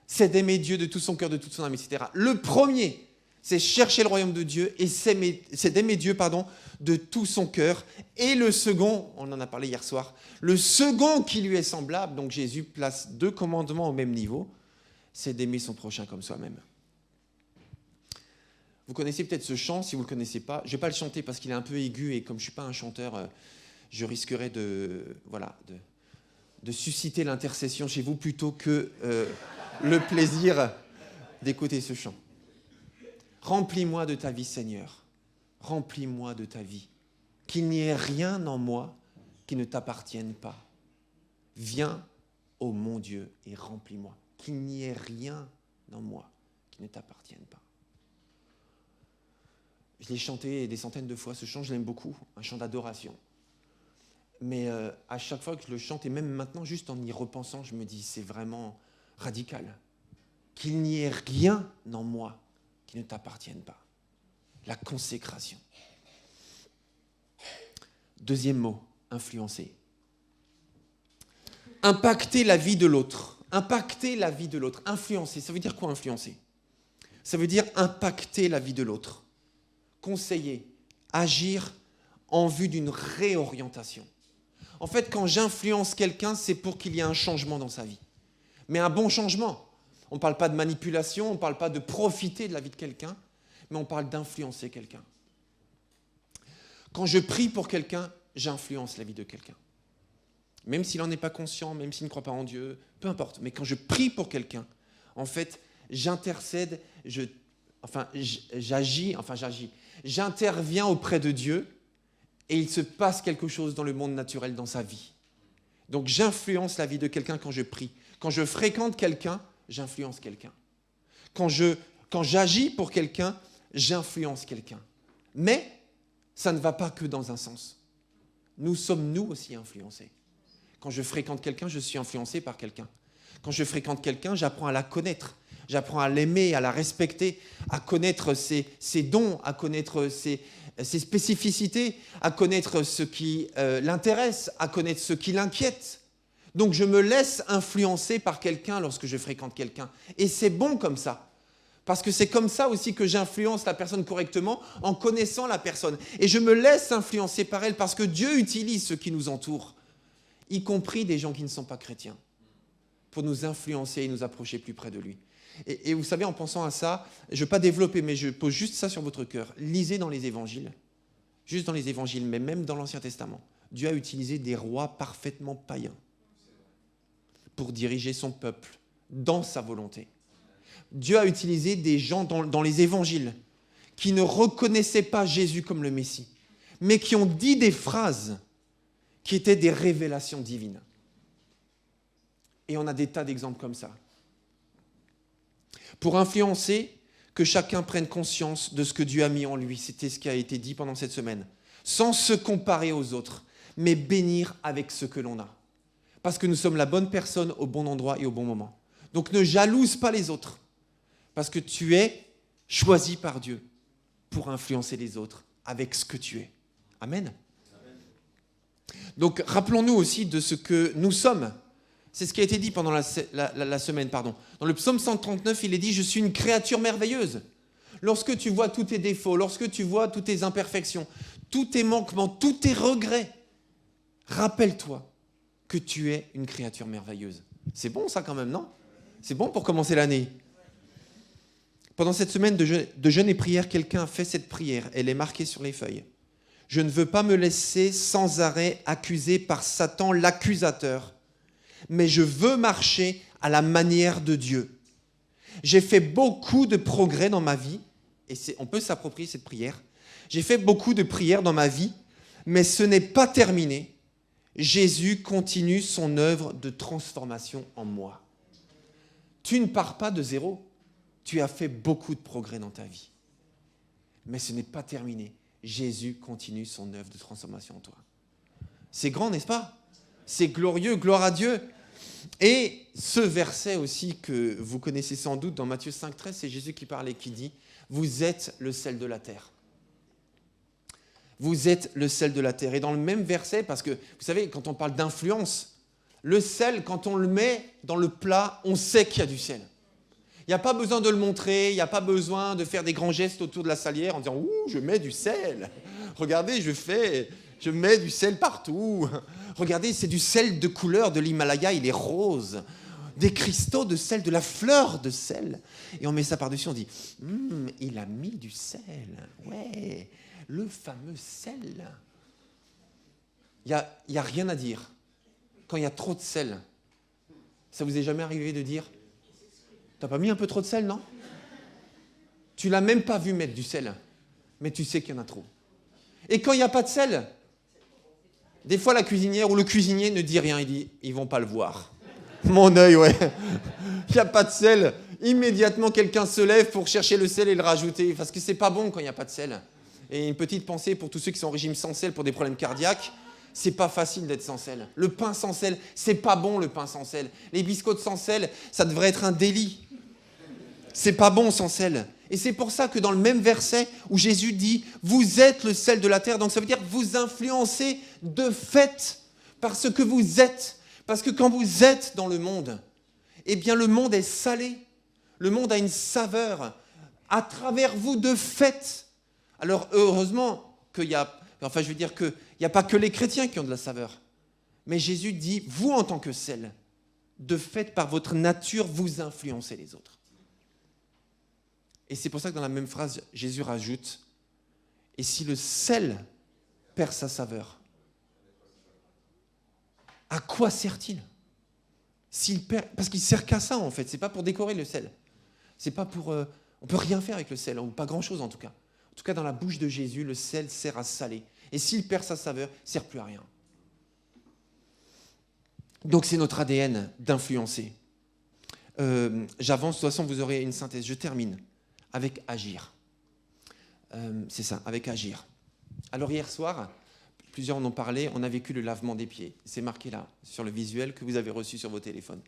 c'est d'aimer Dieu de tout son cœur, de toute son âme, etc. Le premier, c'est chercher le royaume de Dieu et c'est d'aimer Dieu, de tout son cœur. Et le second, on en a parlé hier soir, le second qui lui est semblable, donc Jésus place 2 commandements au même niveau, c'est d'aimer son prochain comme soi-même. Vous connaissez peut-être ce chant, si vous ne le connaissez pas. Je ne vais pas le chanter parce qu'il est un peu aigu et comme je ne suis pas un chanteur, je risquerais de susciter l'intercession chez vous plutôt que le plaisir d'écouter ce chant. Remplis-moi de ta vie, Seigneur. Remplis-moi de ta vie. Qu'il n'y ait rien en moi qui ne t'appartienne pas. Viens, ô mon Dieu, et remplis-moi. Qu'il n'y ait rien en moi qui ne t'appartienne pas. Je l'ai chanté des centaines de fois, ce chant, je l'aime beaucoup, un chant d'adoration. Mais à chaque fois que je le chante, et même maintenant, juste en y repensant, je me dis, c'est vraiment radical. Qu'il n'y ait rien en moi qui ne t'appartienne pas. La consécration. Deuxième mot, influencer. Impacter la vie de l'autre. Impacter la vie de l'autre. Influencer, ça veut dire quoi influencer? Ça veut dire impacter la vie de l'autre. Conseiller, agir en vue d'une réorientation. En fait, quand j'influence quelqu'un, c'est pour qu'il y ait un changement dans sa vie. Mais un bon changement. On ne parle pas de manipulation, on ne parle pas de profiter de la vie de quelqu'un, mais on parle d'influencer quelqu'un. Quand je prie pour quelqu'un, j'influence la vie de quelqu'un. Même s'il n'en est pas conscient, même s'il ne croit pas en Dieu, peu importe. Mais quand je prie pour quelqu'un, en fait, j'intercède, j'interviens auprès de Dieu et il se passe quelque chose dans le monde naturel, dans sa vie. Donc j'influence la vie de quelqu'un quand je prie. Quand je fréquente quelqu'un, j'influence quelqu'un. Quand j'agis pour quelqu'un, j'influence quelqu'un. Mais ça ne va pas que dans un sens. Nous sommes nous aussi influencés. Quand je fréquente quelqu'un, je suis influencé par quelqu'un. Quand je fréquente quelqu'un, j'apprends à la connaître. J'apprends à l'aimer, à la respecter, à connaître ses dons, à connaître ses spécificités, à connaître ce qui l'intéresse, à connaître ce qui l'inquiète. Donc je me laisse influencer par quelqu'un lorsque je fréquente quelqu'un. Et c'est bon comme ça. Parce que c'est comme ça aussi que j'influence la personne correctement en connaissant la personne. Et je me laisse influencer par elle parce que Dieu utilise ceux qui nous entourent, y compris des gens qui ne sont pas chrétiens, pour nous influencer et nous approcher plus près de lui. Et vous savez, en pensant à ça, je ne vais pas développer, mais je pose juste ça sur votre cœur. Lisez dans les évangiles, juste dans les évangiles, mais même dans l'Ancien Testament. Dieu a utilisé des rois parfaitement païens pour diriger son peuple dans sa volonté. Dieu a utilisé des gens dans les évangiles qui ne reconnaissaient pas Jésus comme le Messie, mais qui ont dit des phrases qui étaient des révélations divines. Et on a des tas d'exemples comme ça. Pour influencer, que chacun prenne conscience de ce que Dieu a mis en lui. C'était ce qui a été dit pendant cette semaine. Sans se comparer aux autres, mais bénir avec ce que l'on a. Parce que nous sommes la bonne personne au bon endroit et au bon moment. Donc ne jalouse pas les autres. Parce que tu es choisi par Dieu pour influencer les autres avec ce que tu es. Amen. Donc rappelons-nous aussi de ce que nous sommes. C'est ce qui a été dit pendant la semaine. Dans le psaume 139, il est dit « Je suis une créature merveilleuse ». Lorsque tu vois tous tes défauts, lorsque tu vois toutes tes imperfections, tous tes manquements, tous tes regrets, rappelle-toi que tu es une créature merveilleuse. C'est bon ça quand même, non? C'est bon pour commencer l'année. Pendant cette semaine de jeûne et prière, quelqu'un a fait cette prière. Elle est marquée sur les feuilles. « Je ne veux pas me laisser sans arrêt accuser par Satan l'accusateur. Mais je veux marcher à la manière de Dieu. J'ai fait beaucoup de progrès dans ma vie, et on peut s'approprier cette prière. J'ai fait beaucoup de prières dans ma vie, mais ce n'est pas terminé. Jésus continue son œuvre de transformation en moi. Tu ne pars pas de zéro. Tu as fait beaucoup de progrès dans ta vie. Mais ce n'est pas terminé. Jésus continue son œuvre de transformation en toi. C'est grand, n'est-ce pas ? C'est glorieux, gloire à Dieu. Et ce verset aussi que vous connaissez sans doute dans Matthieu 5,13, c'est Jésus qui parlait, qui dit « Vous êtes le sel de la terre ». Vous êtes le sel de la terre. Et dans le même verset, parce que vous savez, quand on parle d'influence, le sel, quand on le met dans le plat, on sait qu'il y a du sel. Il n'y a pas besoin de le montrer, il n'y a pas besoin de faire des grands gestes autour de la salière en disant « Ouh, je mets du sel. Regardez, je mets du sel partout. Regardez, c'est du sel de couleur de l'Himalaya, il est rose. des cristaux de sel, de la fleur de sel. Et on met ça par-dessus, on dit, il a mis du sel. Ouais, le fameux sel. Il n'y a rien à dire. Quand il y a trop de sel, ça vous est jamais arrivé de dire, t'as pas mis un peu trop de sel, non? Tu l'as même pas vu mettre du sel, mais tu sais qu'il y en a trop. Et quand il n'y a pas de sel, des fois la cuisinière ou le cuisinier ne dit rien, il dit, ils vont pas le voir. Mon œil, ouais. Il n'y a pas de sel. Immédiatement, quelqu'un se lève pour chercher le sel et le rajouter, parce que c'est pas bon quand il n'y a pas de sel. Et une petite pensée pour tous ceux qui sont en régime sans sel pour des problèmes cardiaques. C'est pas facile d'être sans sel. Le pain sans sel, c'est pas bon le pain sans sel. Les biscottes sans sel, ça devrait être un délit. C'est pas bon sans sel. Et c'est pour ça que dans le même verset où Jésus dit « Vous êtes le sel de la terre », donc ça veut dire vous influencez de fait parce que vous êtes. Parce que quand vous êtes dans le monde, eh bien le monde est salé. Le monde a une saveur à travers vous de fait. Alors heureusement qu'il y a... Enfin, je veux dire qu'il n'y a pas que les chrétiens qui ont de la saveur. Mais Jésus dit, vous en tant que sel, de fait, par votre nature, vous influencez les autres. Et c'est pour ça que dans la même phrase, Jésus rajoute, et si le sel perd sa saveur, à quoi sert-il? Parce qu'il ne sert qu'à ça, en fait. C'est pas pour décorer le sel. C'est pas pour... on peut rien faire avec le sel, ou pas grand-chose en tout cas. En tout cas, dans la bouche de Jésus, le sel sert à saler. Et s'il perd sa saveur, il ne sert plus à rien. Donc c'est notre ADN d'influencer. J'avance, de toute façon, vous aurez une synthèse. Je termine avec agir. C'est ça, avec agir. Alors hier soir, plusieurs en ont parlé, on a vécu le lavement des pieds. C'est marqué là, sur le visuel que vous avez reçu sur vos téléphones,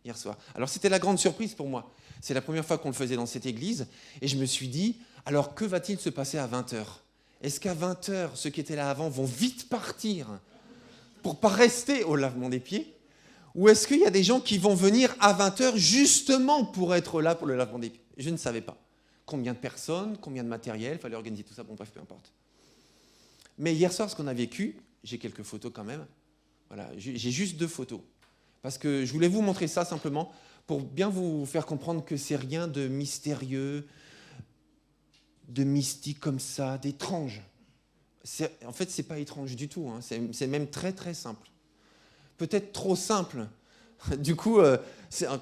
hier soir. Alors c'était la grande surprise pour moi. C'est la première fois qu'on le faisait dans cette église. Et je me suis dit, alors que va-t-il se passer à 20h? Est-ce qu'à 20h, ceux qui étaient là avant vont vite partir pour ne pas rester au lavement des pieds? Ou est-ce qu'il y a des gens qui vont venir à 20h justement pour être là pour le lavement des pieds? Je ne savais pas. Combien de personnes, combien de matériel, il fallait organiser tout ça, bon bref, peu importe. Mais hier soir, ce qu'on a vécu, j'ai quelques photos quand même. Voilà, j'ai juste 2 photos. Parce que je voulais vous montrer ça simplement pour bien vous faire comprendre que c'est rien de mystérieux, de mystique comme ça, d'étrange. En fait, c'est pas étrange du tout. Hein. C'est même très très simple. Peut-être trop simple. Du coup,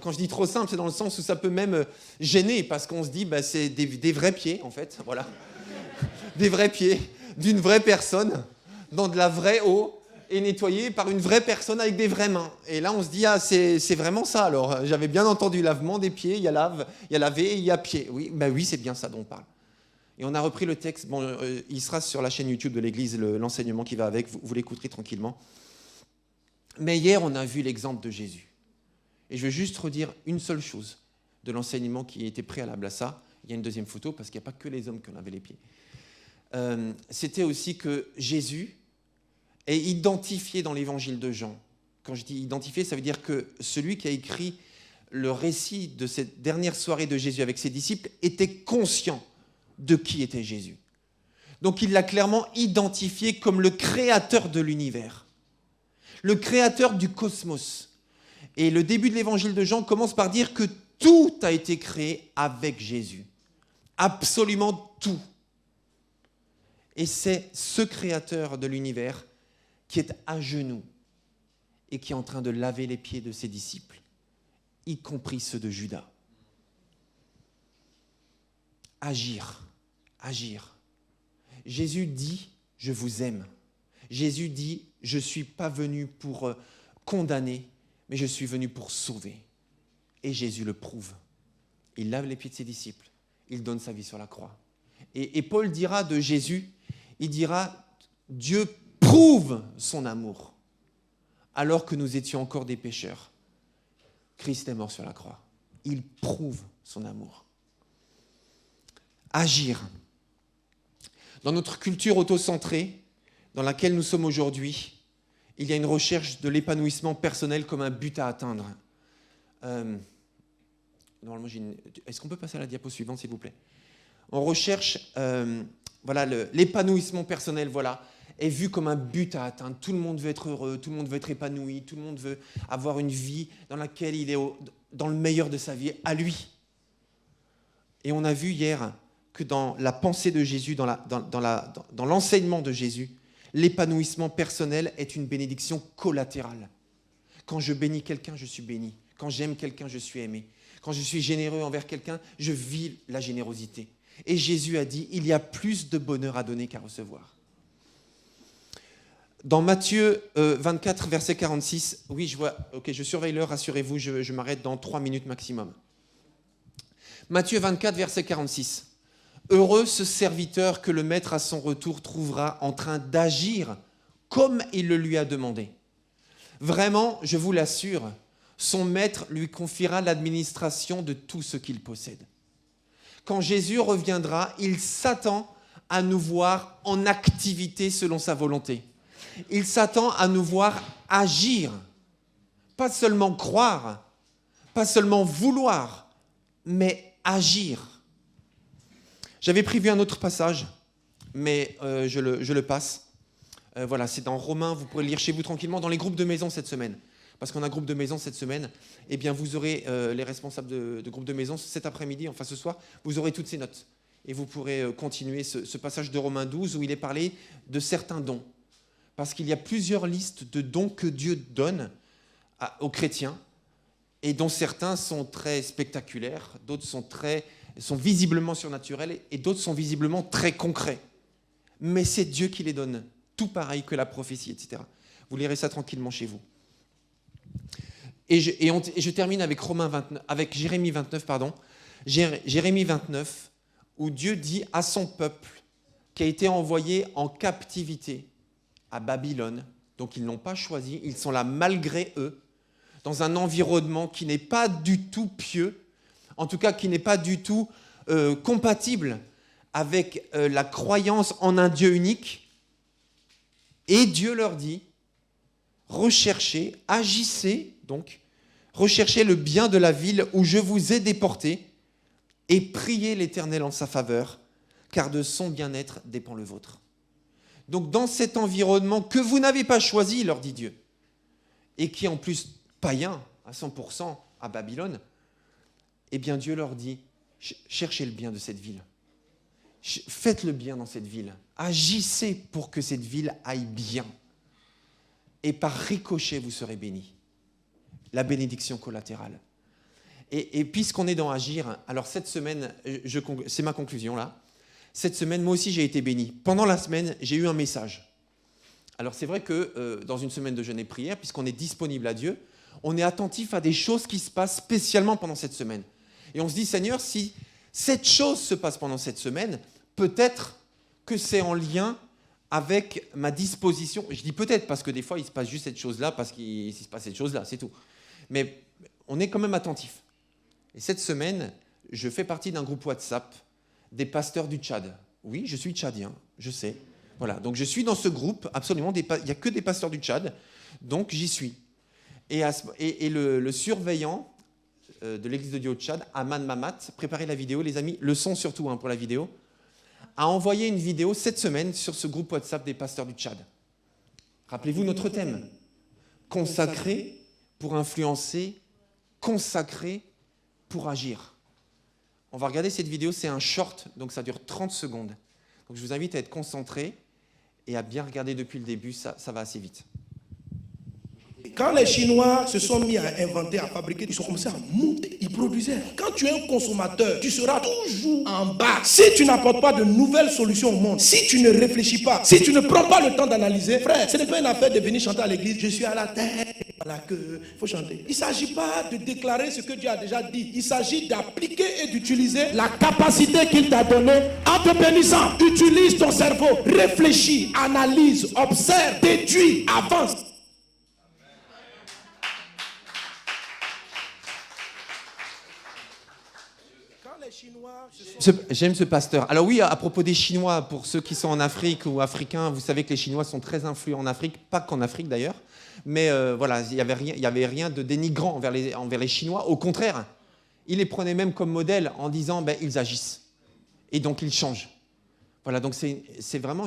quand je dis trop simple, c'est dans le sens où ça peut même gêner, parce qu'on se dit, bah, c'est des vrais pieds, en fait. Voilà. Des vrais pieds d'une vraie personne, dans de la vraie eau, et nettoyés par une vraie personne avec des vraies mains. Et là, on se dit, ah, c'est vraiment ça, alors. J'avais bien entendu lavement des pieds, il y a laver et il y a pied. Oui, bah oui, c'est bien ça dont on parle. Et on a repris le texte, bon, il sera sur la chaîne YouTube de l'Église, l'enseignement qui va avec, vous l'écouterez tranquillement. Mais hier, on a vu l'exemple de Jésus. Et je veux juste redire une seule chose de l'enseignement qui était préalable à ça. Il y a une deuxième photo, parce qu'il n'y a pas que les hommes qui en avaient les pieds. C'était aussi que Jésus est identifié dans l'évangile de Jean. Quand je dis identifié, ça veut dire que celui qui a écrit le récit de cette dernière soirée de Jésus avec ses disciples était conscient de qui était Jésus. Donc il l'a clairement identifié comme le créateur de l'univers, le créateur du cosmos. Et le début de l'évangile de Jean commence par dire que tout a été créé avec Jésus. Absolument tout. Et c'est ce créateur de l'univers qui est à genoux et qui est en train de laver les pieds de ses disciples, y compris ceux de Judas. Agir, agir. Jésus dit, je vous aime. Jésus dit, je ne suis pas venu pour condamner, mais je suis venu pour sauver. Et Jésus le prouve. Il lave les pieds de ses disciples. Il donne sa vie sur la croix. Et Paul dira de Jésus, il dira, Dieu prouve son amour. Alors que nous étions encore des pécheurs, Christ est mort sur la croix. Il prouve son amour. Agir. Dans notre culture autocentrée, dans laquelle nous sommes aujourd'hui, il y a une recherche de l'épanouissement personnel comme un but à atteindre. Normalement, est-ce qu'on peut passer à la diapo suivante, s'il vous plaît? On recherche l'épanouissement personnel, voilà. est vu comme un but à atteindre. Tout le monde veut être heureux, tout le monde veut être épanoui, tout le monde veut avoir une vie dans laquelle il est dans le meilleur de sa vie, à lui. Et on a vu hier que dans la pensée de Jésus, dans l'enseignement de Jésus, l'épanouissement personnel est une bénédiction collatérale. Quand je bénis quelqu'un, je suis béni. Quand j'aime quelqu'un, je suis aimé. Quand je suis généreux envers quelqu'un, je vis la générosité. Et Jésus a dit, il y a plus de bonheur à donner qu'à recevoir. Dans Matthieu 24, verset 46, oui, je vois, ok, je surveille l'heure, rassurez-vous, je m'arrête dans 3 minutes maximum. Matthieu 24, verset 46. Heureux ce serviteur que le maître à son retour trouvera en train d'agir comme il le lui a demandé. Vraiment, je vous l'assure, son maître lui confiera l'administration de tout ce qu'il possède. Quand Jésus reviendra, il s'attend à nous voir en activité selon sa volonté. Il s'attend à nous voir agir, pas seulement croire, pas seulement vouloir, mais agir. J'avais prévu un autre passage, mais je le passe. Voilà, c'est dans Romains, vous pourrez le lire chez vous tranquillement, dans les groupes de maison cette semaine. Parce qu'on a un groupe de maison cette semaine, eh bien vous aurez les responsables de groupe de maison cet après-midi, enfin ce soir, vous aurez toutes ces notes. Et vous pourrez continuer ce passage de Romains 12 où il est parlé de certains dons. Parce qu'il y a plusieurs listes de dons que Dieu donne aux chrétiens, et dont certains sont très spectaculaires, d'autres sont visiblement surnaturels, et d'autres sont visiblement très concrets. Mais c'est Dieu qui les donne, tout pareil que la prophétie, etc. Vous lirez ça tranquillement chez vous. Et je termine avec Jérémie 29, Jérémie 29, où Dieu dit à son peuple qui a été envoyé en captivité à Babylone, donc ils ne l'ont pas choisi, ils sont là malgré eux, dans un environnement qui n'est pas du tout pieux, en tout cas qui n'est pas du tout compatible avec la croyance en un Dieu unique. Et Dieu leur dit, recherchez, agissez, donc, recherchez le bien de la ville où je vous ai déportés et priez l'Éternel en sa faveur, car de son bien-être dépend le vôtre. Donc dans cet environnement que vous n'avez pas choisi, leur dit Dieu, et qui est en plus païen à 100% à Babylone, eh bien Dieu leur dit, cherchez le bien de cette ville. Faites le bien dans cette ville. Agissez pour que cette ville aille bien. Et par ricochet, vous serez bénis. La bénédiction collatérale. Et puisqu'on est dans agir, alors cette semaine, c'est ma conclusion là, cette semaine, moi aussi j'ai été béni. Pendant la semaine, j'ai eu un message. Alors c'est vrai que dans une semaine de jeûne et prière, puisqu'on est disponible à Dieu, on est attentif à des choses qui se passent spécialement pendant cette semaine. Et on se dit, Seigneur, si cette chose se passe pendant cette semaine, peut-être que c'est en lien avec ma disposition. Je dis peut-être parce que des fois, il se passe juste cette chose-là, parce qu'il se passe cette chose-là, c'est tout. Mais on est quand même attentif. Et cette semaine, je fais partie d'un groupe WhatsApp des pasteurs du Tchad. Oui, je suis tchadien, je sais. Voilà, donc je suis dans ce groupe, absolument, il n'y a que des pasteurs du Tchad, donc j'y suis. Et le surveillant de l'église de Dieu au Tchad, Aman Mamat, préparez la vidéo, les amis, le son surtout pour la vidéo, a envoyé une vidéo cette semaine sur ce groupe WhatsApp des pasteurs du Tchad. Rappelez-vous notre thème. Consacré pour influencer, consacré pour agir. On va regarder cette vidéo, c'est un short, donc ça dure 30 secondes. Donc je vous invite à être concentré et à bien regarder depuis le début, ça va assez vite. Quand les Chinois se sont mis à inventer, à fabriquer, ils ont commencé à monter, ils produisaient. Quand tu es un consommateur, tu seras toujours en bas. Si tu n'apportes pas de nouvelles solutions au monde, si tu ne réfléchis pas, si tu ne prends pas le temps d'analyser, frère, ce n'est pas une affaire de venir chanter à l'église, je suis à la tête, à la queue, il faut chanter. Il ne s'agit pas de déclarer ce que Dieu a déjà dit, il s'agit d'appliquer et d'utiliser la capacité qu'il t'a donnée en te bénissant. Utilise ton cerveau, réfléchis, analyse, observe, déduis, avance. J'aime ce pasteur. Alors oui, à propos des Chinois, pour ceux qui sont en Afrique ou africains, vous savez que les Chinois sont très influents en Afrique, pas qu'en Afrique d'ailleurs, mais voilà, il n'y avait rien de dénigrant envers les Chinois. Au contraire, ils les prenaient même comme modèle en disant ils agissent. Et donc ils changent. Voilà, donc c'est vraiment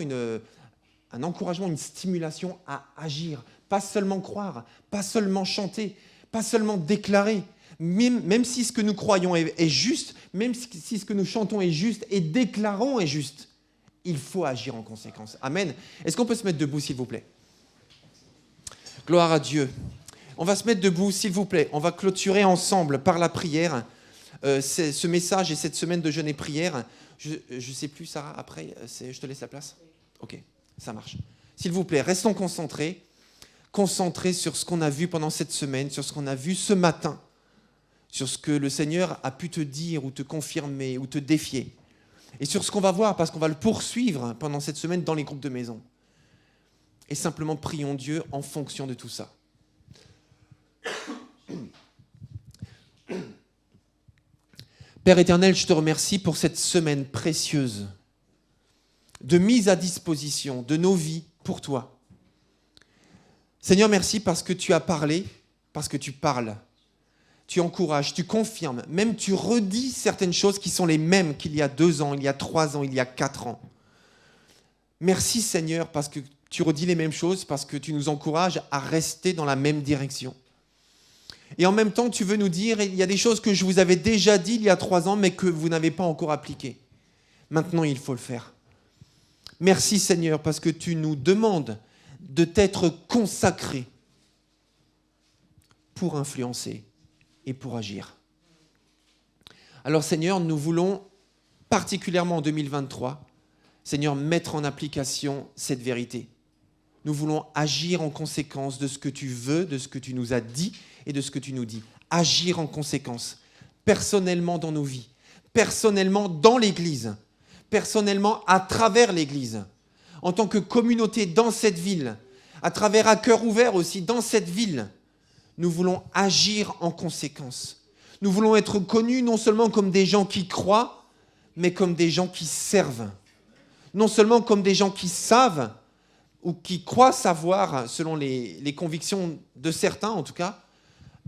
un encouragement, une stimulation à agir. Pas seulement croire, pas seulement chanter, pas seulement déclarer. Même si ce que nous croyons est juste, même si ce que nous chantons est juste et déclarons est juste, il faut agir en conséquence. Amen. Est-ce qu'on peut se mettre debout, s'il vous plaît? Gloire à Dieu. On va se mettre debout, s'il vous plaît. On va clôturer ensemble par la prière ce message et cette semaine de jeûne et prière. Je ne sais plus, Sarah, après, je te laisse la place? Ok, ça marche. S'il vous plaît, restons concentrés sur ce qu'on a vu pendant cette semaine, sur ce qu'on a vu ce matin, sur ce que le Seigneur a pu te dire ou te confirmer ou te défier. Et sur ce qu'on va voir, parce qu'on va le poursuivre pendant cette semaine dans les groupes de maison. Et simplement prions Dieu en fonction de tout ça. Père éternel, je te remercie pour cette semaine précieuse de mise à disposition de nos vies pour toi. Seigneur, merci parce que tu as parlé, parce que tu parles. Tu encourages, tu confirmes, même tu redis certaines choses qui sont les mêmes qu'il y a 2 ans, il y a 3 ans, il y a 4 ans. Merci Seigneur parce que tu redis les mêmes choses, parce que tu nous encourages à rester dans la même direction. Et en même temps, tu veux nous dire, il y a des choses que je vous avais déjà dit il y a 3 ans, mais que vous n'avez pas encore appliquées. Maintenant, il faut le faire. Merci Seigneur parce que tu nous demandes de t'être consacré pour influencer et pour agir. Alors Seigneur, nous voulons particulièrement en 2023, Seigneur, mettre en application cette vérité. Nous voulons agir en conséquence de ce que tu veux, de ce que tu nous as dit et de ce que tu nous dis. Agir en conséquence, personnellement dans nos vies, personnellement dans l'Église, personnellement à travers l'Église, en tant que communauté dans cette ville, à travers un cœur ouvert aussi dans cette ville. Nous voulons agir en conséquence. Nous voulons être connus non seulement comme des gens qui croient, mais comme des gens qui servent. Non seulement comme des gens qui savent, ou qui croient savoir, selon les convictions de certains en tout cas,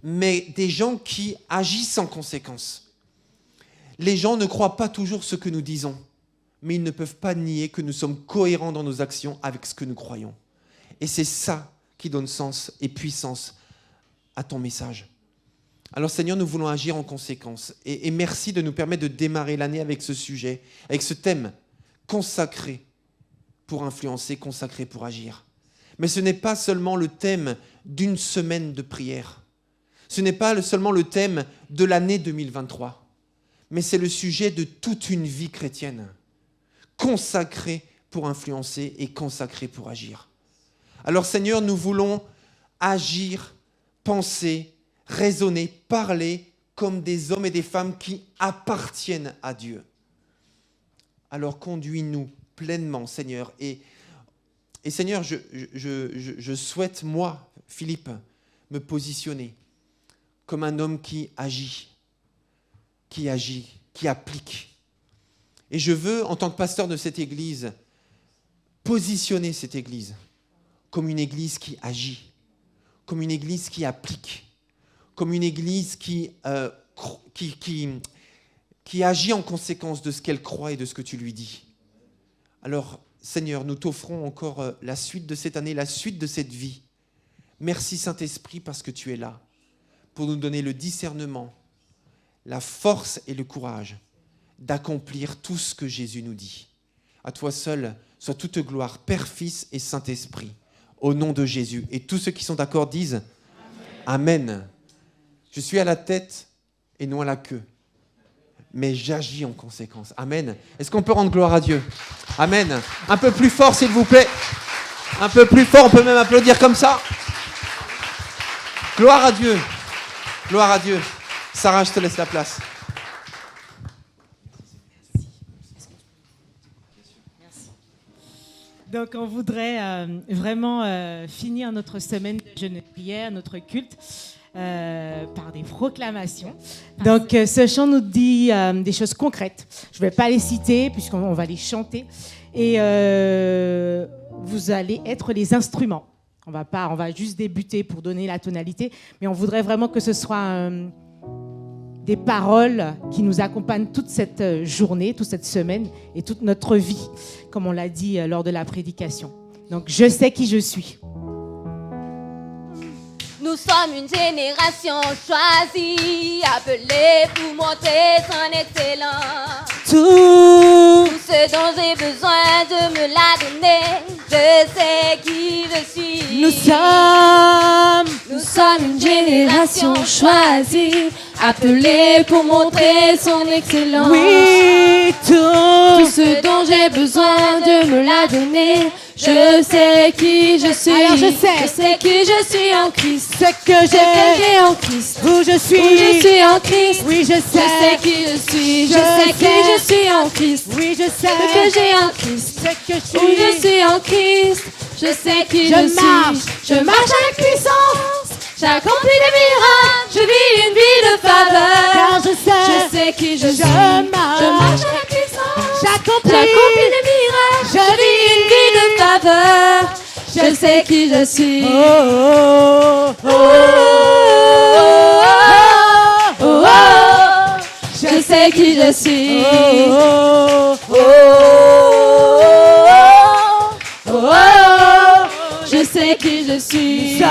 mais des gens qui agissent en conséquence. Les gens ne croient pas toujours ce que nous disons, mais ils ne peuvent pas nier que nous sommes cohérents dans nos actions avec ce que nous croyons. Et c'est ça qui donne sens et puissance à ton message. Alors Seigneur, nous voulons agir en conséquence. Et merci de nous permettre de démarrer l'année avec ce sujet, avec ce thème, consacré pour influencer, consacré pour agir. Mais ce n'est pas seulement le thème d'une semaine de prière. Ce n'est pas seulement le thème de l'année 2023. Mais c'est le sujet de toute une vie chrétienne. Consacré pour influencer et consacré pour agir. Alors Seigneur, nous voulons agir, penser, raisonner, parler comme des hommes et des femmes qui appartiennent à Dieu. Alors conduis-nous pleinement, Seigneur. Et Seigneur, je souhaite, moi, Philippe, me positionner comme un homme qui agit, qui applique. Et je veux, en tant que pasteur de cette église, positionner cette église comme une église qui agit, comme une église qui applique, comme une église qui agit en conséquence de ce qu'elle croit et de ce que tu lui dis. Alors, Seigneur, nous t'offrons encore la suite de cette année, la suite de cette vie. Merci Saint-Esprit parce que tu es là pour nous donner le discernement, la force et le courage d'accomplir tout ce que Jésus nous dit. À toi seul, soit toute gloire, Père, Fils et Saint-Esprit, au nom de Jésus. Et tous ceux qui sont d'accord disent Amen. Amen. Je suis à la tête et non à la queue, mais j'agis en conséquence. Amen. Est-ce qu'on peut rendre gloire à Dieu? Amen. Un peu plus fort, s'il vous plaît. Un peu plus fort, on peut même applaudir comme ça. Gloire à Dieu. Gloire à Dieu. Sarah, je te laisse la place. Donc, on voudrait vraiment finir notre semaine de jeûne et prière, notre culte, par des proclamations. Donc, ce chant nous dit des choses concrètes. Je ne vais pas les citer, puisqu'on va les chanter. Et vous allez être les instruments. On va juste débuter pour donner la tonalité, mais on voudrait vraiment que ce soit des paroles qui nous accompagnent toute cette journée, toute cette semaine et toute notre vie, comme on l'a dit lors de la prédication. Donc, je sais qui je suis. Nous sommes une génération choisie, appelée pour montrer son excellence. Tout ce dont j'ai besoin de me la donner, je sais qui je suis. Nous sommes une génération choisie, appelée pour montrer son excellence. Oui, tout ce dont j'ai besoin de me la donner. Je sais qui je suis. Alors je sais qui je suis en Christ. Ce que j'ai en Christ. Où je suis. Où je suis en Christ. Oui, je sais. Je sais qui je suis. Je sais qui je suis en Christ. Oui, je sais. Ce que j'ai en Christ. Ce que je suis. Où je suis en Christ. Je sais qui je marche. suis. Je marche avec puissance. J'accomplis des miracles. Je vis une vie de faveur. Car je sais qui je suis. Je marche avec puissance. J'accomplis des miracles. Je vis une vie de faveur. Je sais qui je suis. Oh, oh, oh, oh, oh, oh. Je sais qui je suis. oh, oh, oh, oh. Je sais qui je suis.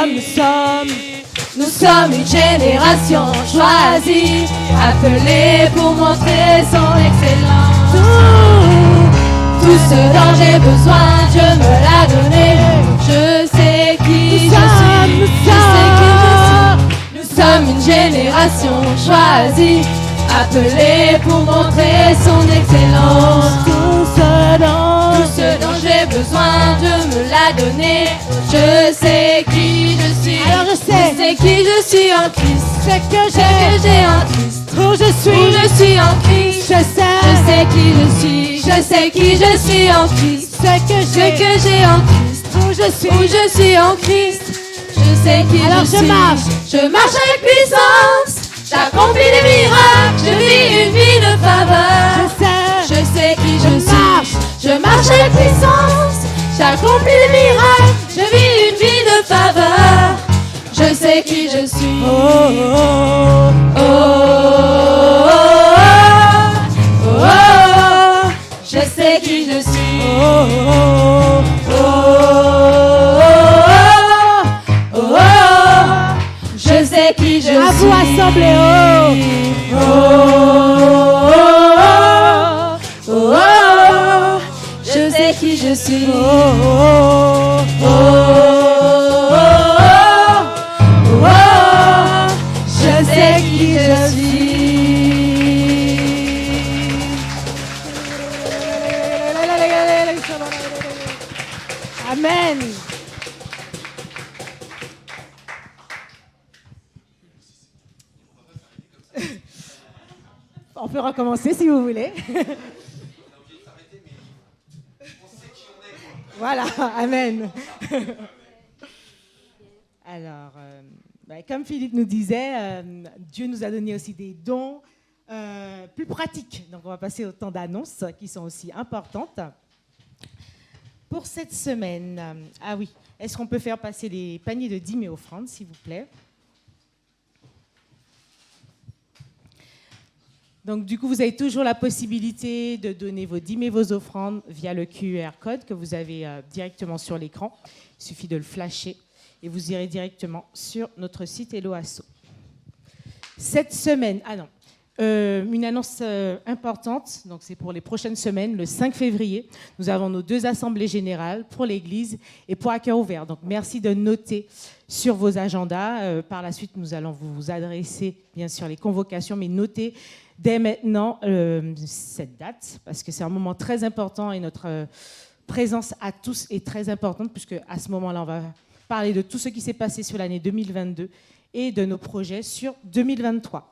Nous sommes une génération choisie, appelée pour montrer son excellence. Tout ce dont j'ai besoin, Dieu me l'a donné. Je sais qui je suis. Je sais qui je suis. Nous sommes une génération choisie, appelée pour montrer son excellence. Tout ce dont j'ai besoin, Dieu me l'a donné. Je sais qui je suis. Alors je sais qui je suis en Christ. Ce que j'ai en Christ. Où je suis en Christ. Je sais qui je suis. Je sais qui je suis en Christ. Ce que j'ai en Christ. Où je suis en Christ. Je sais qui Alors je suis. Je marche avec puissance. J'accomplis des miracles. Je vis une vie de faveur. Je sais qui je suis. Je marche avec puissance. J'accomplis des miracles. Je vis une vie de faveur. Je sais qui je suis. Oh, oh, oh, oh, oh, oh. Je sais qui je suis. oh, Oh, oh, oh, oh. Je sais qui je suis. À vous assembler. Oh, oh, oh, oh. Je sais qui je suis. oh, Oh, oh, oh, oh. Je sais qui je suis. Amen. On peut recommencer si vous voulez. Voilà, amen. Alors, comme Philippe nous disait, Dieu nous a donné aussi des dons plus pratiques. Donc, on va passer au temps d'annonces qui sont aussi importantes. Pour cette semaine, ah oui, est-ce qu'on peut faire passer les paniers de dîmes et offrandes, s'il vous plaît? Donc, du coup, vous avez toujours la possibilité de donner vos dîmes et vos offrandes via le QR code que vous avez directement sur l'écran. Il suffit de le flasher et vous irez directement sur notre site Hello Asso. Cette semaine, une annonce importante, donc c'est pour les prochaines semaines, le 5 février, nous avons nos 2 assemblées générales pour l'Église et pour À Cœur Ouvert. Donc, merci de noter sur vos agendas. Par la suite, nous allons vous adresser, bien sûr, les convocations, mais notez dès maintenant cette date, parce que c'est un moment très important et notre présence à tous est très importante, puisque à ce moment-là, on va parler de tout ce qui s'est passé sur l'année 2022 et de nos projets sur 2023.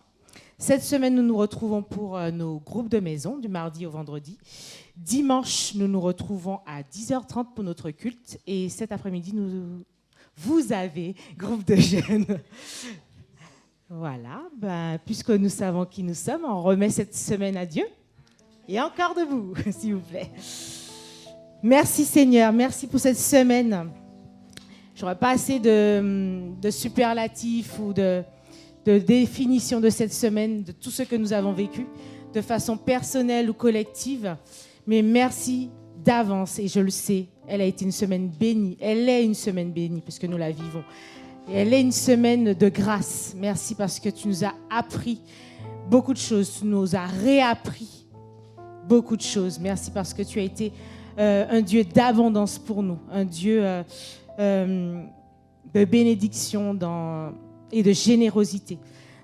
Cette semaine, nous nous retrouvons pour nos groupes de maison, du mardi au vendredi. Dimanche, nous nous retrouvons à 10h30 pour notre culte, et cet après-midi, vous avez groupe de jeunes. Voilà, puisque nous savons qui nous sommes, on remet cette semaine à Dieu. Et encore debout, s'il vous plaît. Merci Seigneur, merci pour cette semaine. Je n'aurai pas assez de superlatifs ou de définition de cette semaine, de tout ce que nous avons vécu, de façon personnelle ou collective. Mais merci d'avance, et je le sais, elle a été une semaine bénie. Elle est une semaine bénie, parce que nous la vivons. Et elle est une semaine de grâce. Merci parce que tu nous as appris beaucoup de choses. Tu nous as réappris beaucoup de choses. Merci parce que tu as été un Dieu d'abondance pour nous, un Dieu de bénédiction et de générosité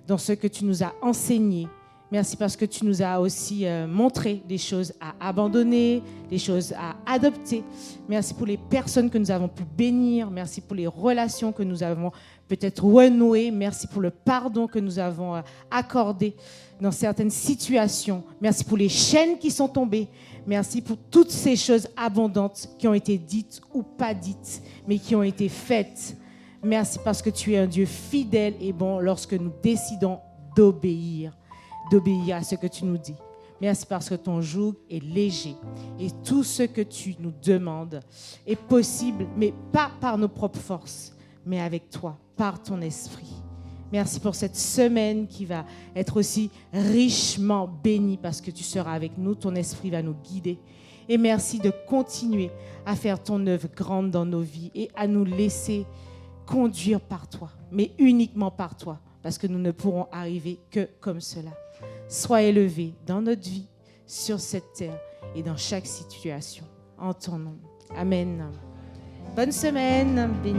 dans ce que tu nous as enseigné. Merci parce que tu nous as aussi montré des choses à abandonner, des choses à adopter. Merci pour les personnes que nous avons pu bénir. Merci pour les relations que nous avons peut-être renouées. Merci pour le pardon que nous avons accordé dans certaines situations. Merci pour les chaînes qui sont tombées. Merci pour toutes ces choses abondantes qui ont été dites ou pas dites, mais qui ont été faites. Merci parce que tu es un Dieu fidèle et bon lorsque nous décidons d'obéir à ce que tu nous dis. Merci parce que ton joug est léger et tout ce que tu nous demandes est possible, mais pas par nos propres forces, mais avec toi, par ton esprit. Merci pour cette semaine qui va être aussi richement bénie parce que tu seras avec nous, ton esprit va nous guider. Et merci de continuer à faire ton œuvre grande dans nos vies et à nous laisser conduire par toi, mais uniquement par toi, parce que nous ne pourrons arriver que comme cela. Sois élevé dans notre vie, sur cette terre et dans chaque situation. En ton nom. Amen. Bonne semaine, bénie.